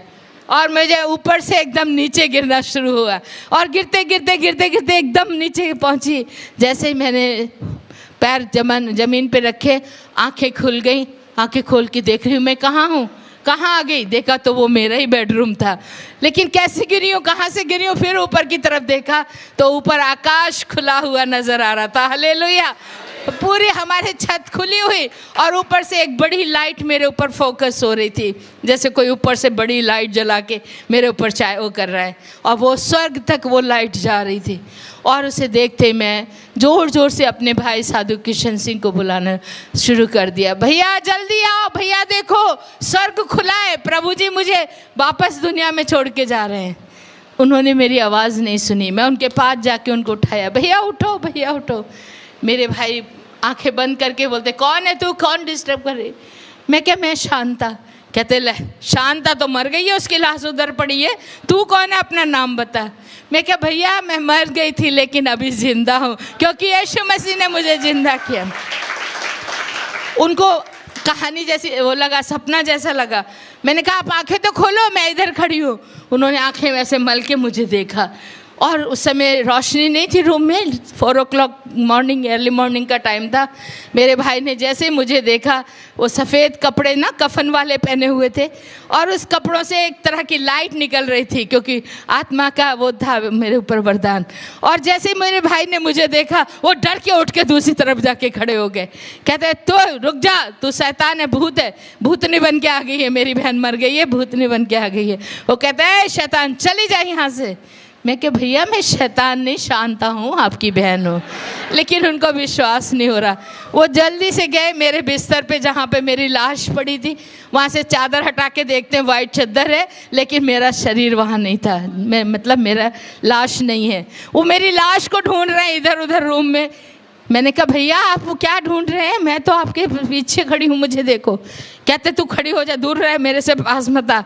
और मुझे ऊपर से एकदम नीचे गिरना शुरू हुआ और गिरते गिरते गिरते गिरते एकदम नीचे पहुंची। जैसे ही मैंने पैर जमीन पे रखे, आंखें खुल गई। आंखें खोल के देख रही हूँ मैं कहाँ हूँ, कहाँ आ गई। देखा तो वो मेरा ही बेडरूम था, लेकिन कैसे गिरी हूँ, कहाँ से गिरी हूँ। फिर ऊपर की तरफ देखा तो ऊपर आकाश खुला हुआ नजर आ रहा था। हालेलुया। पूरी हमारे छत खुली हुई और ऊपर से एक बड़ी लाइट मेरे ऊपर फोकस हो रही थी, जैसे कोई ऊपर से बड़ी लाइट जला के मेरे ऊपर चाहे वो कर रहा है, और वो स्वर्ग तक वो लाइट जा रही थी। और उसे देखते मैं ज़ोर ज़ोर से अपने भाई साधु किशन सिंह को बुलाना शुरू कर दिया। भैया जल्दी आओ, भैया देखो स्वर्ग खुला है, प्रभु जी मुझे वापस दुनिया में छोड़ के जा रहे हैं। उन्होंने मेरी आवाज़ नहीं सुनी। मैं उनके पास जाके उनको उठाया, भैया उठो, भैया उठो। मेरे भाई आंखें बंद करके बोलते, कौन है तू, कौन डिस्टर्ब कर रही। मैं क्या, मैं शांता। कहते ले, शांता तो मर गई है, उसकी लाश उधर पड़ी है, तू कौन है, अपना नाम बता। मैं क्या, भैया मैं मर गई थी लेकिन अभी जिंदा हूँ, क्योंकि यीशु मसीह ने मुझे जिंदा किया। उनको कहानी जैसी वो लगा, सपना जैसा लगा। मैंने कहा आप आंखें तो खोलो, मैं इधर खड़ी हूँ। उन्होंने आंखें वैसे मल के मुझे देखा और उस समय रोशनी नहीं थी रूम में, 4 o'clock मॉर्निंग, अर्ली मॉर्निंग का टाइम था। मेरे भाई ने जैसे ही मुझे देखा, वो सफ़ेद कपड़े ना कफन वाले पहने हुए थे और उस कपड़ों से एक तरह की लाइट निकल रही थी, क्योंकि आत्मा का वो था मेरे ऊपर वरदान। और जैसे ही मेरे भाई ने मुझे देखा, वो डर के उठ के दूसरी तरफ जाके खड़े हो गए। कहते तो रुक जा, तू शैतान है, भूत है, भूतनी बन के आ गई है, मेरी बहन मर गई है, भूतनी बन के आ गई है। वो कहते हैं शैतान चली जा यहाँ से। मैं क्या, भैया मैं शैतान नहीं, शांता हूँ, आपकी बहन हूँ। लेकिन उनको विश्वास नहीं हो रहा। वो जल्दी से गए मेरे बिस्तर पे जहाँ पे मेरी लाश पड़ी थी, वहाँ से चादर हटा के देखते हैं वाइट चादर है, लेकिन मेरा शरीर वहाँ नहीं था, मैं मतलब मेरा लाश नहीं है। वो मेरी लाश को ढूंढ रहे हैं इधर उधर रूम में। मैंने कहा भैया आप क्या ढूंढ रहे हैं, मैं तो आपके पीछे खड़ी हूँ, मुझे देखो। कहते तू खड़ी हो जा, दूर रहे, मेरे से पास मत आ।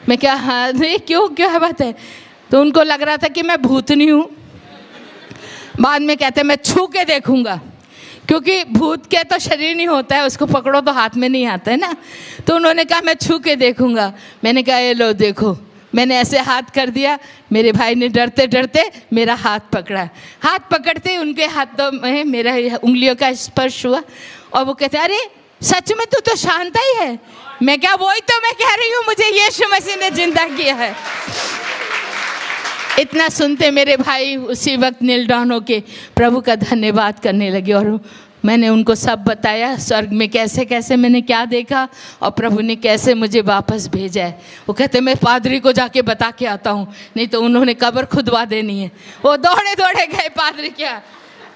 मैं क्या, हाँ नहीं क्यों, क्या है बात है। तो उनको लग रहा था कि मैं भूतनी हूँ। बाद में कहते मैं छू के देखूंगा, क्योंकि भूत के तो शरीर नहीं होता है, उसको पकड़ो तो हाथ में नहीं आता है ना। तो उन्होंने कहा मैं छू के देखूंगा। मैंने कहा ये लो देखो। मैंने ऐसे हाथ कर दिया, मेरे भाई ने डरते डरते मेरा हाथ पकड़ा। हाथ पकड़ते ही उनके हाथों में मेरा उंगलियों का स्पर्श हुआ और वो कहते अरे सच में तू तो शांता ही है। मैं क्या, वही तो मैं कह रही हूँ, मुझे यीशु मसीह ने जिंदा किया है। इतना सुनते मेरे भाई उसी वक्त नील डाउन होके प्रभु का धन्यवाद करने लगे और मैंने उनको सब बताया स्वर्ग में कैसे कैसे मैंने क्या देखा और प्रभु ने कैसे मुझे वापस भेजा है। वो कहते मैं पादरी को जाके बता के आता हूँ, नहीं तो उन्होंने कब्र खुदवा देनी है। वो दौड़े दौड़े गए पादरी क्या।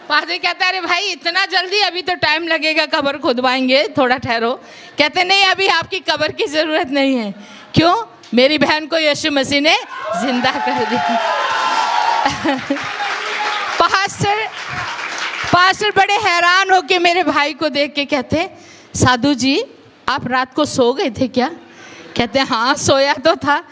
पादरी कहता है अरे भाई इतना जल्दी, अभी तो टाइम लगेगा, कब्र खुदवाएंगे, थोड़ा ठहरो। कहते नहीं अभी आपकी कब्र की ज़रूरत नहीं है। क्यों? मेरी बहन को यीशु मसीह ने जिंदा कर दिया। पास्टर बड़े हैरान होके मेरे भाई को देख के कहते साधु जी आप रात को सो गए थे क्या? कहते हाँ सोया तो था।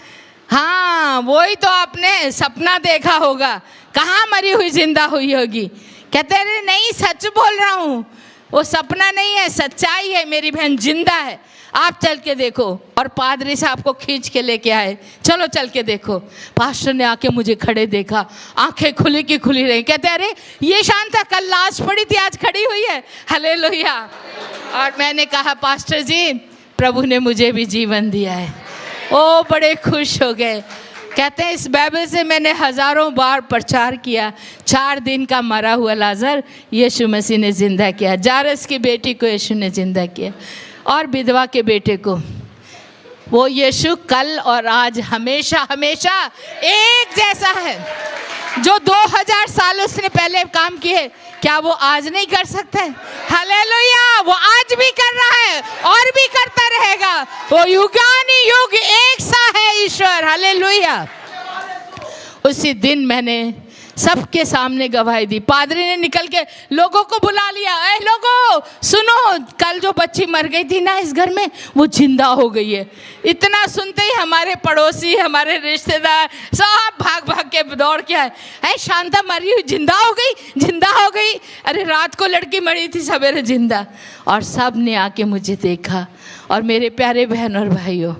हाँ वही तो आपने सपना देखा होगा, कहाँ मरी हुई जिंदा हुई होगी। कहते अरे नहीं सच बोल रहा हूँ, वो सपना नहीं है, सच्चाई है, मेरी बहन जिंदा है, आप चल के देखो। और पादरी साहब को खींच के लेके आए, चलो चल के देखो। पास्टर ने आके मुझे खड़े देखा, आंखें खुली की खुली रही। कहते अरे ये शांता कल लाश पड़ी थी आज खड़ी हुई है। हालेलुया। और मैंने कहा पास्टर जी प्रभु ने मुझे भी जीवन दिया है। ओ बड़े खुश हो गए। कहते हैं इस बाइबल से मैंने हज़ारों बार प्रचार किया। 4 दिन का मरा हुआ लाजर यीशु मसीह ने जिंदा किया, जारस की बेटी को यीशु ने जिंदा किया और विधवा के बेटे को। वो यीशु कल और आज हमेशा हमेशा एक जैसा है। जो 2000 साल उसने पहले काम किए क्या वो आज नहीं कर सकते? हालेलुया। वो आज भी कर रहा है और भी करता रहेगा। वो युगानी युग एक सा है ईश्वर। हालेलुया। उसी दिन मैंने सबके सामने गवाही दी। पादरी ने निकल के लोगों को बुला लिया, ए लोगों सुनो, कल जो बच्ची मर गई थी ना इस घर में, वो जिंदा हो गई है। इतना सुनते ही हमारे पड़ोसी, हमारे रिश्तेदार सब भाग भाग के दौड़ के आए, है शांता मरी हुई जिंदा हो गई, जिंदा हो गई। अरे रात को लड़की मरी थी, सवेरे जिंदा। और सब ने आके मुझे देखा। और मेरे प्यारे बहन और भाइयों,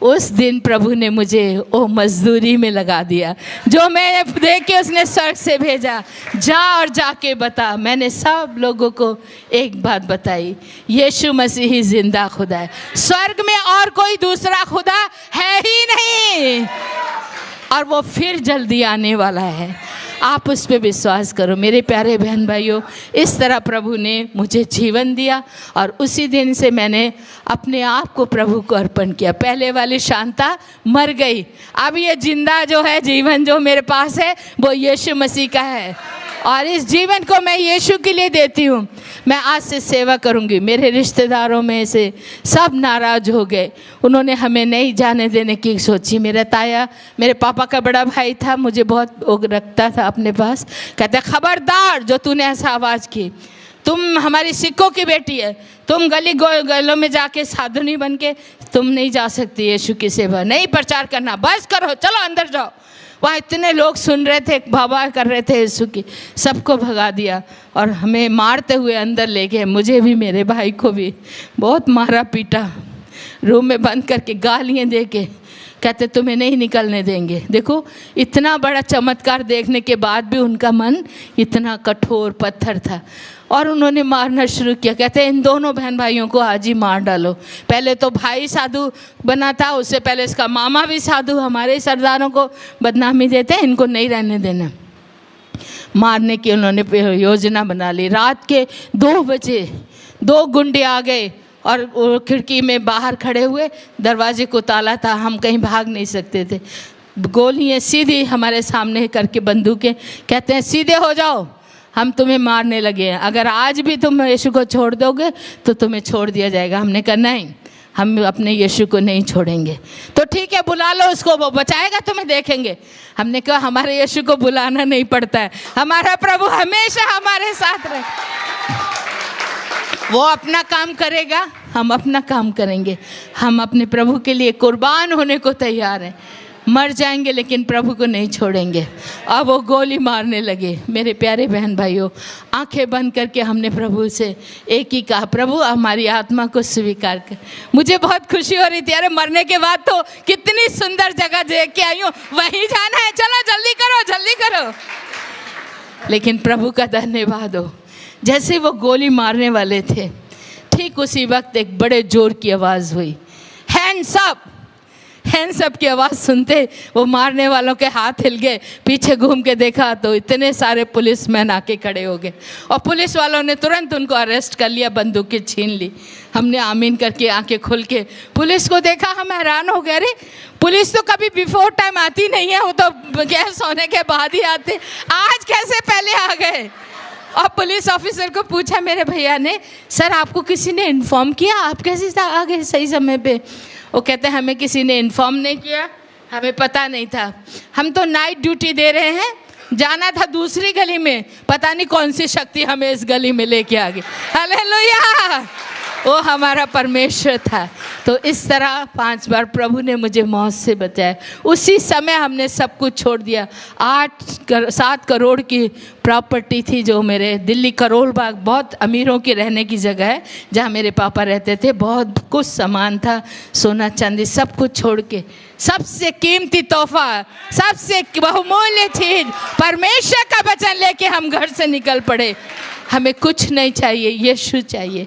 उस दिन प्रभु ने मुझे वो मजदूरी में लगा दिया जो मैं देख के उसने स्वर्ग से भेजा, जा और जाके बता। मैंने सब लोगों को एक बात बताई, यीशु मसीह ही जिंदा खुदा है, स्वर्ग में और कोई दूसरा खुदा है ही नहीं, और वो फिर जल्दी आने वाला है। आप उस पर विश्वास करो मेरे प्यारे बहन भाइयों। इस तरह प्रभु ने मुझे जीवन दिया और उसी दिन से मैंने अपने आप को प्रभु को अर्पण किया। पहले वाली शांता मर गई, अब ये जिंदा जो है जीवन जो मेरे पास है वो यीशु मसीह का है, और इस जीवन को मैं यीशु के लिए देती हूँ। मैं आज से सेवा करूँगी। मेरे रिश्तेदारों में से सब नाराज़ हो गए, उन्होंने हमें नहीं जाने देने की सोची। मेरा ताया मेरे पापा का बड़ा भाई था, मुझे बहुत रखता था अपने पास। कहते खबरदार जो तूने ऐसा आवाज़ की, तुम हमारी सिक्कों की बेटी है, तुम गली गलों में जाके साधुनी बन के तुम नहीं जा सकती, यीशु की सेवा नहीं प्रचार करना, बस करो, चलो अंदर जाओ। वहाँ इतने लोग सुन रहे थे, बाबा कर रहे थे यीशु की, सबको भगा दिया और हमें मारते हुए अंदर ले गए। मुझे भी मेरे भाई को भी बहुत मारा पीटा, रूम में बंद करके गालियाँ दे के कहते तुम्हें नहीं निकलने देंगे। देखो इतना बड़ा चमत्कार देखने के बाद भी उनका मन इतना कठोर पत्थर था और उन्होंने मारना शुरू किया। कहते इन दोनों बहन भाइयों को आज ही मार डालो। पहले तो भाई साधु बना था, उससे पहले इसका मामा भी साधु, हमारे सरदारों को बदनामी देते हैं, इनको नहीं रहने देना। मारने की उन्होंने योजना बना ली। रात के 2 बजे 2 गुंडे आ गए और वो खिड़की में बाहर खड़े हुए, दरवाजे को ताला था, हम कहीं भाग नहीं सकते थे। गोलियाँ सीधी हमारे सामने करके बंदूकें, कहते हैं सीधे हो जाओ, हम तुम्हें मारने लगे हैं, अगर आज भी तुम यीशु को छोड़ दोगे तो तुम्हें छोड़ दिया जाएगा। हमने कहा नहीं, हम अपने यीशु को नहीं छोड़ेंगे। तो ठीक है बुला लो उसको, वो बचाएगा, तुम्हें देखेंगे। हमने कहा हमारे यीशु को बुलाना नहीं पड़ता है, हमारा प्रभु हमेशा हमारे साथ रहे, वो अपना काम करेगा, हम अपना काम करेंगे। हम अपने प्रभु के लिए कुर्बान होने को तैयार हैं, मर जाएंगे लेकिन प्रभु को नहीं छोड़ेंगे। अब वो गोली मारने लगे। मेरे प्यारे बहन भाइयों, आंखें बंद करके हमने प्रभु से एक ही कहा, प्रभु हमारी आत्मा को स्वीकार कर। मुझे बहुत खुशी हो रही थी, अरे मरने के बाद तो कितनी सुंदर जगह देख के आई हूँ, वहीं जाना है, चलो जल्दी करो जल्दी करो। लेकिन प्रभु का धन्यवाद हो, जैसे वो गोली मारने वाले थे ठीक उसी वक्त एक बड़े जोर की आवाज़ हुई, हैंड्स अप। हैंड्स अप की आवाज़ सुनते वो मारने वालों के हाथ हिल गए। पीछे घूम के देखा तो इतने सारे पुलिसमैन आके खड़े हो गए और पुलिस वालों ने तुरंत उनको अरेस्ट कर लिया, बंदूकें छीन ली। हमने आमीन करके आंखें खोल के पुलिस को देखा, हम हैरान हो गए, अरे पुलिस तो कभी बिफोर टाइम आती नहीं है, वो तो गैस होने के बाद ही आते, आज कैसे पहले आ गए। और पुलिस ऑफिसर को पूछा मेरे भैया ने, सर आपको किसी ने इन्फॉर्म किया, आप कैसे आ गए सही समय पे? वो कहते हैं हमें किसी ने इन्फॉर्म नहीं किया, हमें पता नहीं था, हम तो नाइट ड्यूटी दे रहे हैं, जाना था दूसरी गली में, पता नहीं कौन सी शक्ति हमें इस गली में लेके आ गई। हालेलुया, वो हमारा परमेश्वर था। तो इस तरह 5 बार प्रभु ने मुझे मौत से बचाया। उसी समय हमने सब कुछ छोड़ दिया। 7 करोड़ की प्रॉपर्टी थी जो मेरे दिल्ली करोल बाग, बहुत अमीरों की रहने की जगह है जहाँ मेरे पापा रहते थे, बहुत कुछ सामान था, सोना चांदी, सब कुछ छोड़ के सबसे कीमती तोहफा, सबसे बहुमूल्य चीज परमेश्वर का वचन लेके हम घर से निकल पड़े। हमें कुछ नहीं चाहिए, यीशु चाहिए।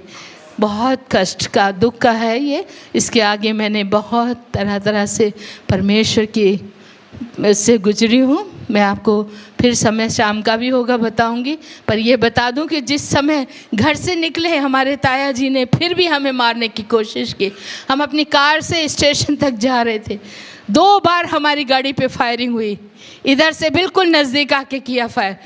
बहुत कष्ट का, दुख का है ये, इसके आगे मैंने बहुत तरह तरह से परमेश्वर की से गुजरी हूँ। मैं आपको फिर समय शाम का भी होगा बताऊंगी, पर ये बता दूं कि जिस समय घर से निकले हमारे ताया जी ने फिर भी हमें मारने की कोशिश की। हम अपनी कार से स्टेशन तक जा रहे थे, 2 बार हमारी गाड़ी पे फायरिंग हुई, इधर से बिल्कुल नज़दीक आके किया फायर।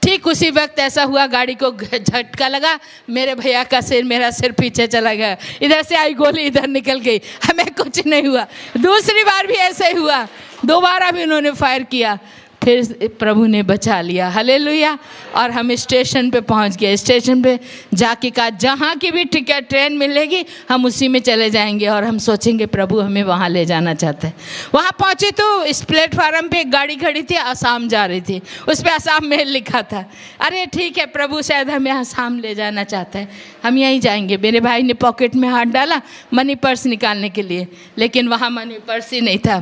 ठीक उसी वक्त ऐसा हुआ, गाड़ी को झटका लगा, मेरे भैया का सिर, मेरा सिर पीछे चला गया, इधर से आई गोली इधर निकल गई, हमें कुछ नहीं हुआ। दूसरी बार भी ऐसे ही हुआ, दोबारा भी उन्होंने फायर किया, फिर प्रभु ने बचा लिया, हालेलुया। और हम स्टेशन पे पहुंच गए। स्टेशन पे जाके कहा जहाँ की भी टिकट ट्रेन मिलेगी हम उसी में चले जाएंगे, और हम सोचेंगे प्रभु हमें वहाँ ले जाना चाहते हैं। वहाँ पहुँचे तो इस प्लेटफार्म पे एक गाड़ी खड़ी थी, आसाम जा रही थी, उस पर आसाम मेल लिखा था। अरे ठीक है, प्रभु शायद हमें आसाम ले जाना चाहता है, हम यहीं जाएंगे। मेरे भाई ने पॉकेट में हाथ डाला मनी पर्स निकालने के लिए, लेकिन वहाँ मनी पर्स ही नहीं था।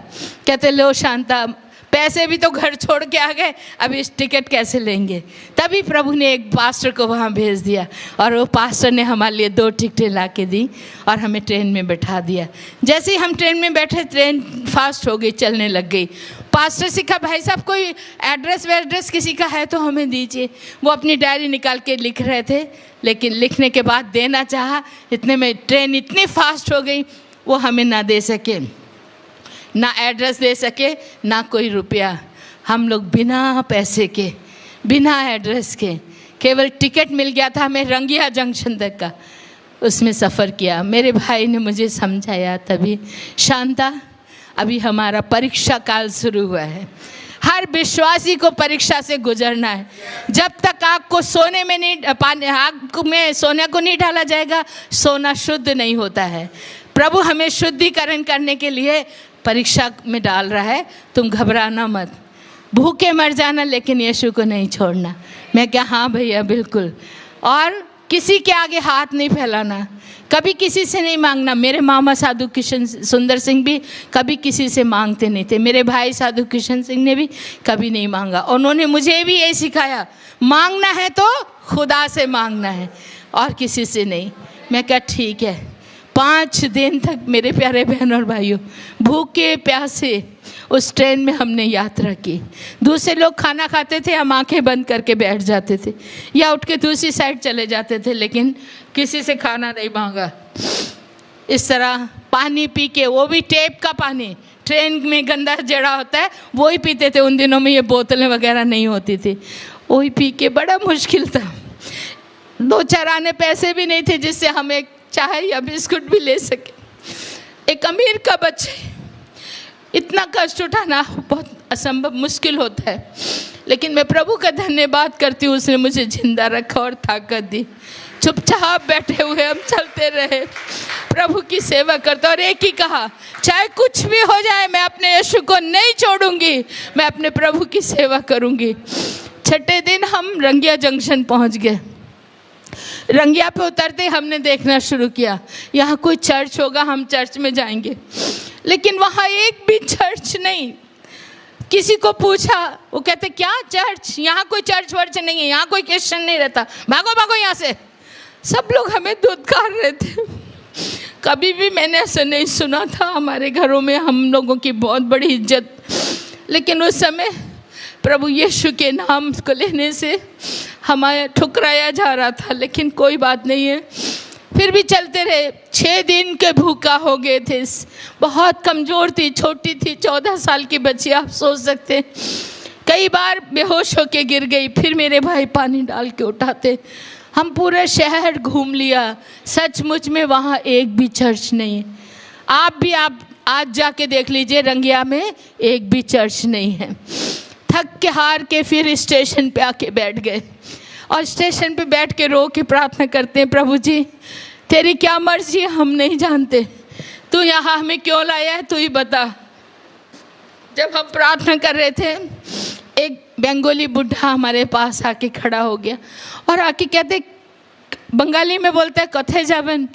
कहते लो शांता, पैसे भी तो घर छोड़ के आ गए, अब इस टिकट कैसे लेंगे। तभी प्रभु ने एक पास्टर को वहाँ भेज दिया, और वो पास्टर ने हमारे लिए 2 टिकटें ला के दी और हमें ट्रेन में बैठा दिया। जैसे ही हम ट्रेन में बैठे, ट्रेन फास्ट हो गई, चलने लग गई। पास्टर से कहा भाई साहब कोई एड्रेस किसी का है तो हमें दीजिए। वो अपनी डायरी निकाल के लिख रहे थे, लेकिन लिखने के बाद देना चाहा, इतने में ट्रेन इतनी फास्ट हो गई वो हमें ना दे सके, ना एड्रेस दे सके, ना कोई रुपया। हम लोग बिना पैसे के, बिना एड्रेस के, केवल टिकट मिल गया था हमें रंगिया जंक्शन तक का, उसमें सफ़र किया। मेरे भाई ने मुझे समझाया तभी, शांता अभी हमारा परीक्षा काल शुरू हुआ है। हर विश्वासी को परीक्षा से गुजरना है। जब तक आग को सोने में नहीं, आग में सोने को नहीं डाला जाएगा, सोना शुद्ध नहीं होता है। प्रभु हमें शुद्धिकरण करने के लिए परीक्षा में डाल रहा है। तुम घबराना मत, भूखे मर जाना लेकिन यीशु को नहीं छोड़ना। मैं क्या, हाँ भैया बिल्कुल। और किसी के आगे हाथ नहीं फैलाना, कभी किसी से नहीं मांगना। मेरे मामा साधु किशन सुंदर सिंह भी कभी किसी से मांगते नहीं थे, मेरे भाई साधु किशन सिंह ने भी कभी नहीं मांगा। उन्होंने मुझे भी यही सिखाया, मांगना है तो खुदा से मांगना है और किसी से नहीं। मैं क्या, ठीक है। 5 दिन तक मेरे प्यारे बहन और भाइयों, भूखे प्यासे उस ट्रेन में हमने यात्रा की। दूसरे लोग खाना खाते थे, हम आंखें बंद करके बैठ जाते थे या उठ के दूसरी साइड चले जाते थे, लेकिन किसी से खाना नहीं मांगा। इस तरह पानी पी के, वो भी टेप का पानी, ट्रेन में गंदा जड़ा होता है वो ही पीते थे। उन दिनों में ये बोतलें वगैरह नहीं होती थी, वो ही पी के बड़ा मुश्किल था। 2-4 आने पैसे भी नहीं थे जिससे हम एक चाय या बिस्कुट भी ले सके। एक अमीर का बच्चे, इतना कष्ट उठाना बहुत असंभव मुश्किल होता है, लेकिन मैं प्रभु का धन्यवाद करती हूँ, उसने मुझे जिंदा रखा और ताकत दी। चुपचाप बैठे हुए हम चलते रहे, प्रभु की सेवा करते, और एक ही कहा, चाहे कुछ भी हो जाए मैं अपने यीशु को नहीं छोड़ूंगी, मैं अपने प्रभु की सेवा करूंगी। 6ठे दिन हम रंगिया जंक्शन पहुंच गए। रंगिया पे उतरते हमने देखना शुरू किया, यहाँ कोई चर्च होगा, हम चर्च में जाएंगे, लेकिन वहाँ एक भी चर्च नहीं। किसी को पूछा, वो कहते क्या चर्च, यहाँ कोई चर्च वर्च नहीं है, यहाँ कोई क्रिश्चियन नहीं रहता, भागो भागो यहाँ से। सब लोग हमें धुतकार रहे थे। कभी भी मैंने ऐसा नहीं सुना था। हमारे घरों में हम लोगों की बहुत बड़ी इज्जत, लेकिन उस समय प्रभु यीशु के नाम को लेने से हमारा ठुकराया जा रहा था, लेकिन कोई बात नहीं है, फिर भी चलते रहे। 6 दिन के भूखा हो गए थे, बहुत कमज़ोर थी, छोटी थी, 14 साल की बच्ची, आप सोच सकते। कई बार बेहोश होके गिर गई, फिर मेरे भाई पानी डाल के उठाते। हम पूरे शहर घूम लिया, सचमुच में वहाँ एक भी चर्च नहीं है। आप आज जाके देख लीजिए, रंगिया में एक भी चर्च नहीं है। थक के हार के फिर स्टेशन पे आके बैठ गए, और स्टेशन पे बैठ के रो के प्रार्थना करते हैं, प्रभु जी तेरी क्या मर्जी है, हम नहीं जानते, तू यहाँ हमें क्यों लाया है, तू ही बता। जब हम प्रार्थना कर रहे थे, एक बंगाली बुढ़ा हमारे पास आके खड़ा हो गया और आके कहते, बंगाली में बोलता है, कथे जाबन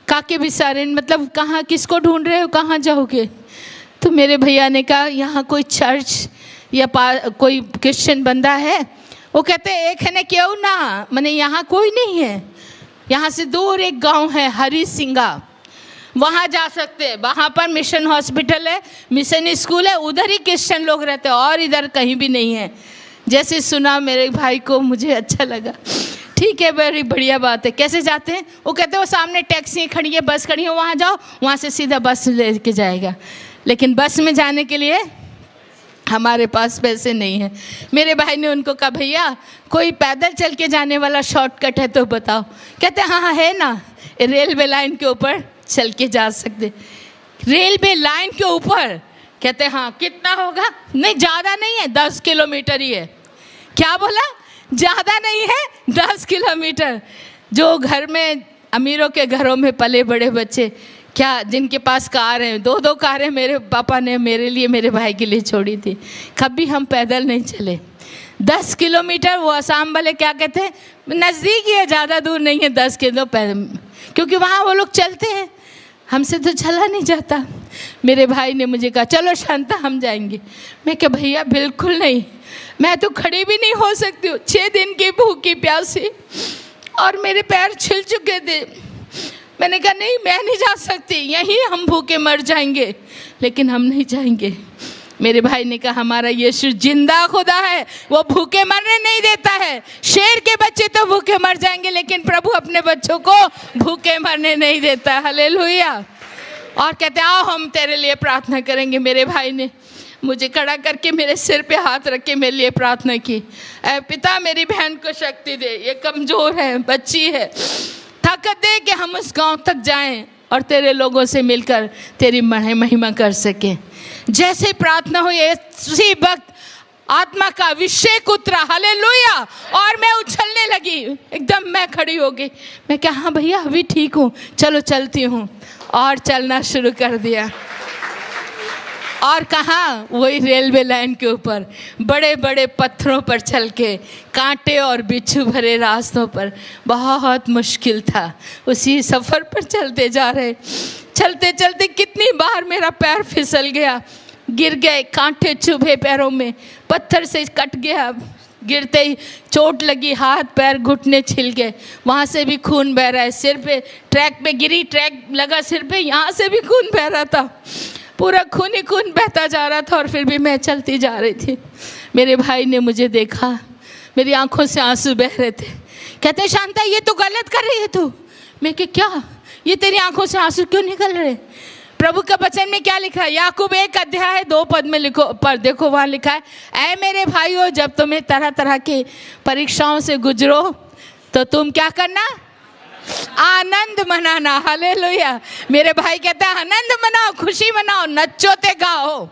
काके बिसारेन, मतलब कहाँ, किसको ढूंढ रहे हो, कहाँ जाओगे। तो मेरे भैया ने कहा, यहाँ कोई चर्च या कोई क्रिश्चियन बंदा है। वो कहते एक है ना, क्यों ना, मैंने यहाँ कोई नहीं है, यहाँ से दूर एक गांव है हरी सिंगा, वहाँ जा सकते हैं, वहाँ पर मिशन हॉस्पिटल है, मिशन स्कूल है, उधर ही क्रिश्चियन लोग रहते हैं और इधर कहीं भी नहीं है। जैसे सुना मेरे भाई को, मुझे अच्छा लगा, ठीक है बड़ी बढ़िया बात है। कैसे जाते हैं? वो कहते हैं वो सामने टैक्सी खड़ी है, बस खड़ी है, वहाँ जाओ, वहाँ से सीधा बस लेके जाएगा। लेकिन बस में जाने के लिए हमारे पास पैसे नहीं है। मेरे भाई ने उनको कहा, भैया कोई पैदल चल के जाने वाला शॉर्टकट है तो बताओ। कहते हाँ हाँ है ना, रेलवे लाइन के ऊपर चल के जा सकते। रेलवे लाइन के ऊपर कहते हाँ कितना होगा, नहीं ज़्यादा नहीं है, 10 किलोमीटर ही है। क्या बोला, ज़्यादा नहीं है, 10 किलोमीटर। जो घर में अमीरों के घरों में पले बड़े बच्चे, क्या जिनके पास कार है, 2-2 कारें मेरे पापा ने मेरे लिए, मेरे भाई के लिए छोड़ी थी। कभी हम पैदल नहीं चले 10 किलोमीटर। वो असम वाले क्या कहते हैं, नज़दीक ही है, ज़्यादा दूर नहीं है 10 किलो पैदल, क्योंकि वहाँ वो लोग चलते हैं, हमसे तो चला नहीं जाता। मेरे भाई ने मुझे कहा चलो शांता हम जाएंगे। मैं क्या भैया बिल्कुल नहीं, मैं तो खड़ी भी नहीं हो सकती हूँ, 6 दिन की भूखी प्यासी और मेरे पैर छिल चुके थे। मैंने कहा नहीं मैं नहीं जा सकती, यहीं हम भूखे मर जाएंगे, लेकिन हम नहीं जाएंगे। मेरे भाई ने कहा हमारा यीशु जिंदा खुदा है, वो भूखे मरने नहीं देता है। शेर के बच्चे तो भूखे मर जाएंगे, लेकिन प्रभु अपने बच्चों को भूखे मरने नहीं देता। हालेलुया। और कहते आओ हम तेरे लिए प्रार्थना करेंगे। मेरे भाई ने मुझे खड़ा करके मेरे सिर पे हाथ रख के मेरे लिए प्रार्थना की, ऐ पिता मेरी बहन को शक्ति दे, ये कमज़ोर है, बच्ची है, ताकत दे कि हम उस गांव तक जाएं और तेरे लोगों से मिलकर तेरी महिमा कर सकें। जैसे प्रार्थना हुई उसी वक्त आत्मा का अभिषेक उतरा, हालेलुया, और मैं उछलने लगी, एकदम मैं खड़ी हो गई। मैं क्या हाँ भैया अभी ठीक हूँ, चलो चलती हूँ, और चलना शुरू कर दिया। और कहाँ, वही रेलवे लाइन के ऊपर बड़े बड़े पत्थरों पर चल के, कांटे और बिच्छू भरे रास्तों पर, बहुत मुश्किल था। उसी सफ़र पर चलते जा रहे, चलते चलते कितनी बार मेरा पैर फिसल गया, गिर गए, कांटे चुभे पैरों में, पत्थर से कट गया, गिरते ही चोट लगी, हाथ पैर घुटने छिल गए, वहाँ से भी खून बह रहा है, सिर पे ट्रैक पे गिरी, ट्रैक लगा सिर पे, यहाँ से भी खून बह रहा था, पूरा खून ही खून बहता जा रहा था, और फिर भी मैं चलती जा रही थी। मेरे भाई ने मुझे देखा, मेरी आंखों से आंसू बह रहे थे, कहते शांता ये तो गलत कर रही है तू। मैं कि क्या, ये तेरी आंखों से आंसू क्यों निकल रहे? प्रभु का वचन में क्या लिखा है, याकूब 1 अध्याय 2 पद में लिखो, पर देखो वहाँ लिखा है, ऐ मेरे भाइयों जब तुम्हें तरह तरह की परीक्षाओं से गुजरो तो तुम क्या करना, आनंद मनाना। हालेलुया। मेरे भाई कहते हैं आनंद मनाओ, खुशी मनाओ, नचो ते गाओ।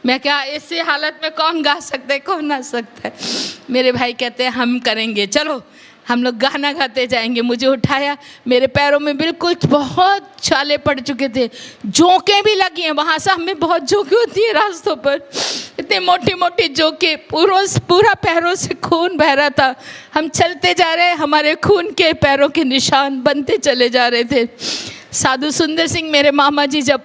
मैं क्या, ऐसी हालत में कौन गा सकता है, कौन नाच सकता है? मेरे भाई कहते हैं हम करेंगे, चलो हम लोग गाना गाते जाएंगे। मुझे उठाया, मेरे पैरों में बिल्कुल बहुत छाले पड़ चुके थे, जोंकें भी लगी हैं, वहाँ से हमें बहुत जोंकें होती है रास्तों पर, इतनी मोटी मोटी जोंकें, पूरा पैरों से खून बह रहा था। हम चलते जा रहे, हमारे खून के पैरों के निशान बनते चले जा रहे थे। साधु सुंदर सिंह मेरे मामा जी जब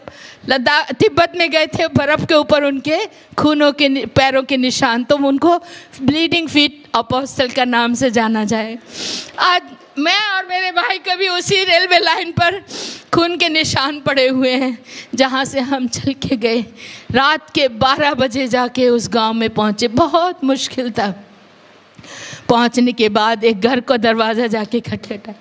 लद्दाख तिब्बत में गए थे, बर्फ़ के ऊपर उनके खूनों के पैरों के निशान, तो उनको ब्लीडिंग फीट अपोस्टल का नाम से जाना जाए। आज मैं और मेरे भाई कभी उसी रेलवे लाइन पर खून के निशान पड़े हुए हैं जहाँ से हम चल के गए। रात के 12 बजे जाके उस गांव में पहुँचे, बहुत मुश्किल था। पहुँचने के बाद एक घर को दरवाज़ा जाके खटखटा,